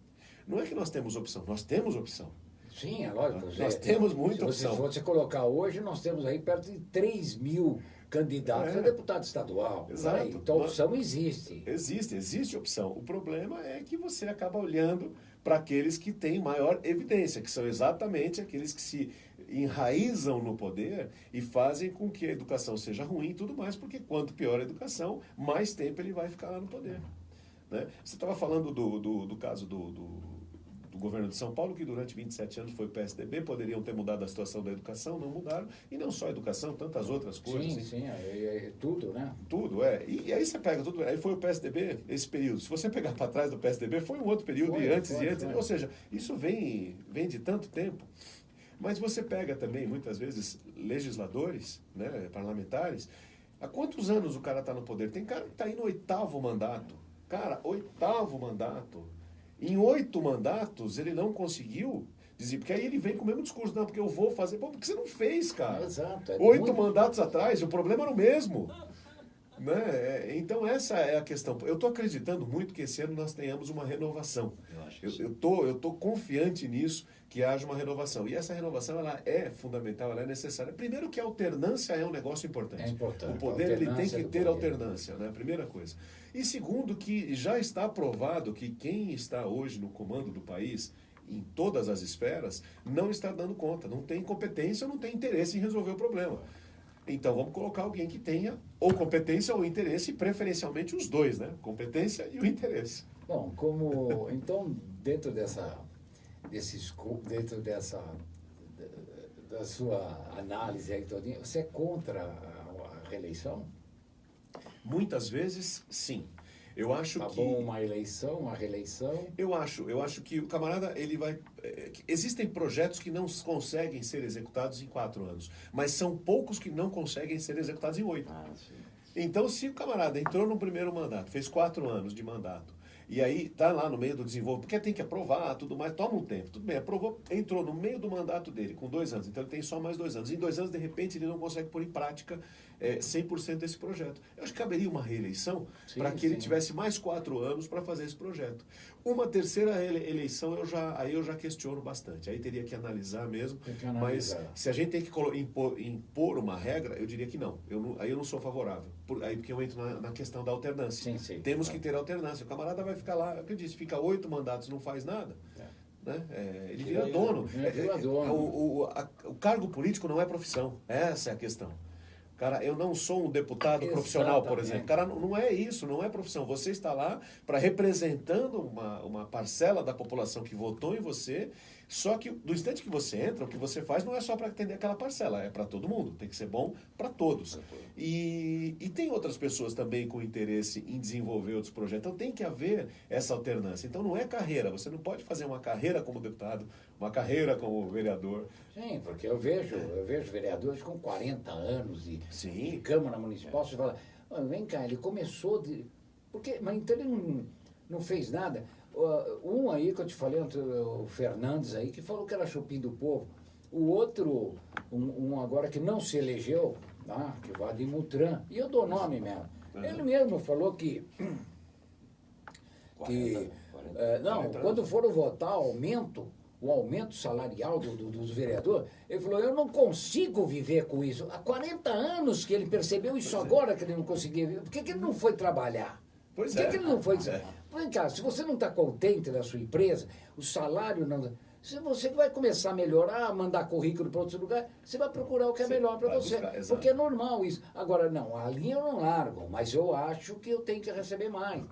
Não é que nós temos opção, nós temos opção. Sim, é lógico. Nós temos muita se opção. você colocar hoje, nós temos aí perto de 3 mil candidatos a deputado estadual. Exato. Aí, então a opção existe. Existe opção. O problema é que você acaba olhando para aqueles que têm maior evidência, que são exatamente aqueles que se enraizam no poder e fazem com que a educação seja ruim e tudo mais, porque quanto pior a educação, mais tempo ele vai ficar lá no poder. Né? Você estava falando do caso do governo de São Paulo, que durante 27 anos foi o PSDB, poderiam ter mudado a situação da educação, não mudaram, e não só a educação, tantas outras coisas. Sim, tudo, né? Tudo, E aí você pega tudo, aí foi o PSDB, esse período. Se você pegar para trás do PSDB, foi um outro período, e antes. Ou seja, isso vem de tanto tempo. Mas você pega também, muitas vezes, legisladores, né, parlamentares, há quantos anos o cara está no poder? Tem cara que está aí no 8º mandato. Cara, 8º mandato. Em 8 mandatos, ele não conseguiu dizer, porque aí ele vem com o mesmo discurso, não, porque eu vou fazer. Pô, porque você não fez, cara? Exato. 8 mandatos atrás, o problema era o mesmo. Né? Então, essa é a questão. Eu estou acreditando muito que esse ano nós tenhamos uma renovação. Eu tô confiante nisso, que haja uma renovação. E essa renovação ela é fundamental, ela é necessária. Primeiro que a alternância é um negócio importante. É importante. O poder ele tem que ter alternância, né? Primeira coisa. E segundo que já está provado que quem está hoje no comando do país, em todas as esferas, não está dando conta, não tem competência, não tem interesse em resolver o problema. Então vamos colocar alguém que tenha ou competência ou interesse, preferencialmente os dois, né? Competência e o interesse. Bom, então dentro da sua análise aí todinha, você é contra a reeleição? Muitas vezes, sim. Eu acho tá que... bom uma eleição, uma reeleição? Eu acho que o camarada, ele vai... Existem projetos que não conseguem ser executados em 4 anos, mas são poucos que não conseguem ser executados em 8. Então, se o camarada entrou no primeiro mandato, fez 4 anos de mandato, e aí está lá no meio do desenvolvimento, porque tem que aprovar, tudo mais, toma um tempo, tudo bem, aprovou, entrou no meio do mandato dele, com 2 anos, então ele tem só mais 2 anos. Em 2 anos, de repente, ele não consegue pôr em prática 100% desse projeto. Eu acho que caberia uma reeleição para que ele tivesse mais 4 anos para fazer esse projeto. Uma terceira eleição, aí eu já questiono bastante, aí teria que analisar mesmo, mas se a gente tem que impor uma regra, eu diria que não. Aí eu não sou favorável, aí porque eu entro na questão da alternância. Temos que ter alternância. O camarada vai ficar lá, eu disse, fica 8 mandatos, não faz nada. Né? Ele vira dono. O cargo político não é profissão. Essa é a questão. Cara, eu não sou um deputado profissional, por exemplo. Cara, não é isso, não é profissão. Você está lá para representando uma parcela da população que votou em você, só que do instante que você entra, o que você faz não é só para atender aquela parcela, é para todo mundo, tem que ser bom para todos. E tem outras pessoas também com interesse em desenvolver outros projetos, então tem que haver essa alternância. Então não é carreira, você não pode fazer uma carreira como deputado, uma carreira como vereador. Sim, porque eu vejo vereadores com 40 anos de Câmara Municipal, você fala, vem cá, ele começou mas então ele não fez nada. Um aí que eu te falei, o Fernandes aí, que falou que era chupim do povo. O outro, um agora que não se elegeu, que vai de Mutran, e eu dou nome mesmo. Ele mesmo falou que quando for votar o aumento salarial dos vereadores, ele falou, eu não consigo viver com isso. Há 40 anos que ele percebeu isso agora que ele não conseguia viver. Por que ele não foi trabalhar? Por que ele não foi... Vem cá, se você não está contente na sua empresa, o salário não... Se você vai começar a melhorar, mandar currículo para outro lugar, você vai procurar o que é melhor para você. Porque é normal isso. Agora, não, a linha eu não largo, mas eu acho que eu tenho que receber mais.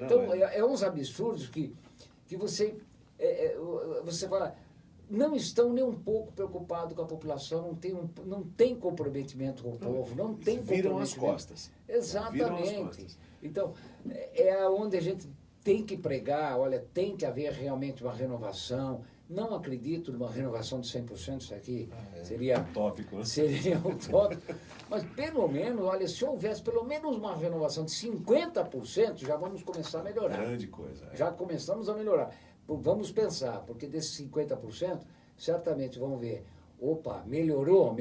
Então, é uns absurdos que você... você fala, não estão nem um pouco preocupados com a população, não tem comprometimento com o povo, não tem comprometimento. Viram as costas. Exatamente. Então, é onde a gente tem que pregar, olha, tem que haver realmente uma renovação. Não acredito numa renovação de 100%, isso aqui seria utópico. Seria utópico. Mas pelo menos, olha, se houvesse pelo menos uma renovação de 50%, já vamos começar a melhorar. Grande coisa. Já começamos a melhorar. Vamos pensar, porque desses 50%, certamente vamos ver, opa, melhorou,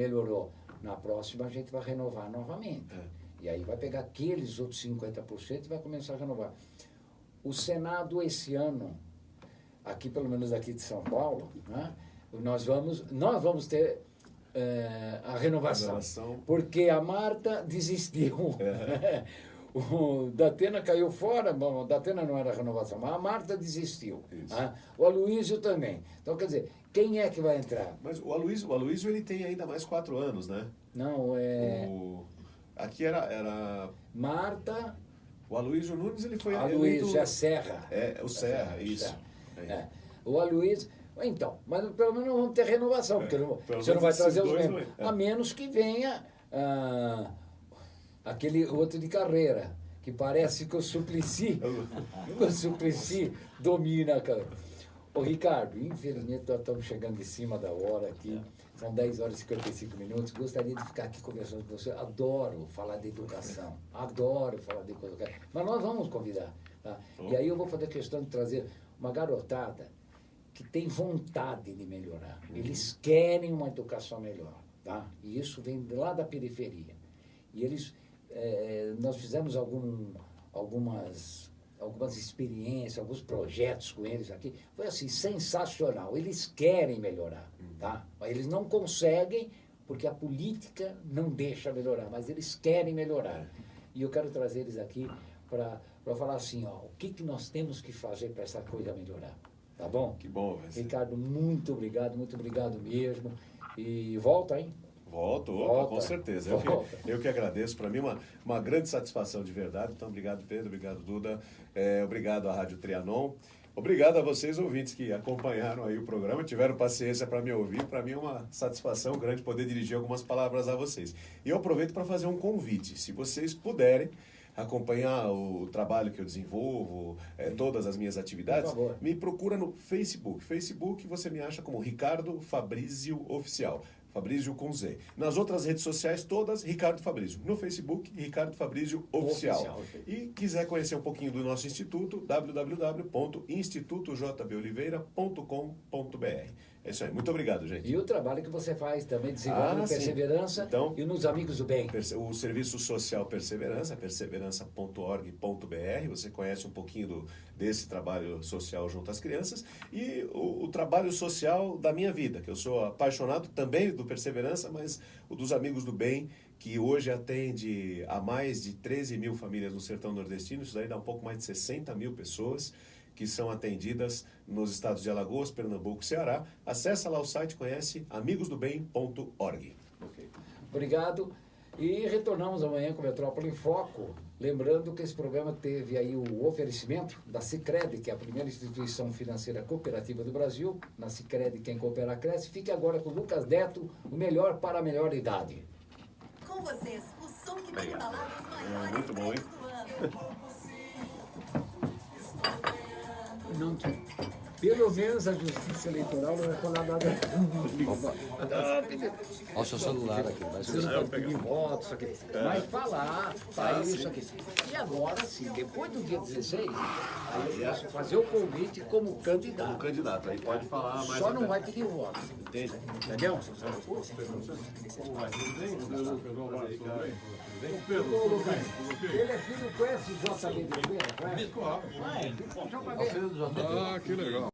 Na próxima a gente vai renovar novamente. E aí vai pegar aqueles outros 50% e vai começar a renovar. O Senado esse ano, aqui pelo menos aqui de São Paulo, né, nós vamos ter a renovação. Porque a Marta desistiu. O Datena caiu fora, bom, o Datena não era renovação, mas a Marta desistiu. O Aloysio também. Então, quer dizer, quem é que vai entrar? Mas o Aloysio ele tem ainda mais 4 anos, né? Não, Aqui era... Marta... O Aloysio Nunes, ele foi... Aloysio, é Serra. O Serra, isso. Serra. O Aloysio... Então, mas pelo menos não vamos ter renovação, porque você não vai trazer os mesmos. A menos que venha aquele outro de carreira, que parece que o Suplicy domina, cara. Ô Ricardo, infelizmente nós estamos chegando em cima da hora aqui, são 10 horas e 55 minutos, gostaria de ficar aqui conversando com você, adoro falar de educação, mas nós vamos convidar, tá? E aí eu vou fazer questão de trazer uma garotada que tem vontade de melhorar, eles querem uma educação melhor, tá? E isso vem lá da periferia, e eles, nós fizemos algumas experiências, alguns projetos com eles aqui, foi assim, sensacional, eles querem melhorar, tá? Mas eles não conseguem porque a política não deixa melhorar, mas eles querem melhorar. E eu quero trazer eles aqui para falar assim, ó, o que nós temos que fazer para essa coisa melhorar, tá bom? Que bom. Ricardo, muito obrigado mesmo, e volta, hein? Volto, com certeza. Eu que agradeço. Para mim, uma grande satisfação de verdade. Então, obrigado, Pedro. Obrigado, Duda. Obrigado à Rádio Trianon. Obrigado a vocês, ouvintes, que acompanharam aí o programa, tiveram paciência para me ouvir. Para mim é uma satisfação grande poder dirigir algumas palavras a vocês. E eu aproveito para fazer um convite. Se vocês puderem acompanhar o trabalho que eu desenvolvo, todas as minhas atividades, me procura no Facebook. Facebook você me acha como Ricardo Fabrício Oficial. Fabrício com Z. Nas outras redes sociais, todas, Ricardo Fabrício. No Facebook, Ricardo Fabrício Oficial. E quiser conhecer um pouquinho do nosso instituto, www.institutojboliveira.com.br. É isso aí. Muito obrigado, gente. E o trabalho que você faz também, desenvolve no Perseverança e nos Amigos do Bem. O Serviço Social Perseverança, perseverança.org.br. Você conhece um pouquinho desse trabalho social junto às crianças. E o trabalho social da minha vida, que eu sou apaixonado também do Perseverança, mas o dos Amigos do Bem, que hoje atende a mais de 13 mil famílias no sertão nordestino. Isso daí dá um pouco mais de 60 mil pessoas que são atendidas nos estados de Alagoas, Pernambuco e Ceará. Acesse lá o site, conhece amigosdobem.org. Obrigado. E retornamos amanhã com Metrópole em Foco. Lembrando que esse programa teve aí o oferecimento da Sicredi, que é a primeira instituição financeira cooperativa do Brasil. Na Sicredi, quem coopera cresce. Fique agora com o Lucas Neto, o melhor para a melhor idade. Com vocês, o som que vai embalar os maiores Muito bom, hein? prêmios do ano. Não, pelo menos a Justiça Eleitoral não vai falar nada. Olha o seu celular aqui. Você não pode pedir votos, isso aqui. Mas falar, isso aqui. E agora sim, depois do dia 16, aí eu posso fazer o convite como candidato. Como candidato, aí pode falar mais. Só não vai pedir voto. Entende? Entendeu? Ele é filho, conhece o JB de Oliveira? Conhece? Ah, que legal.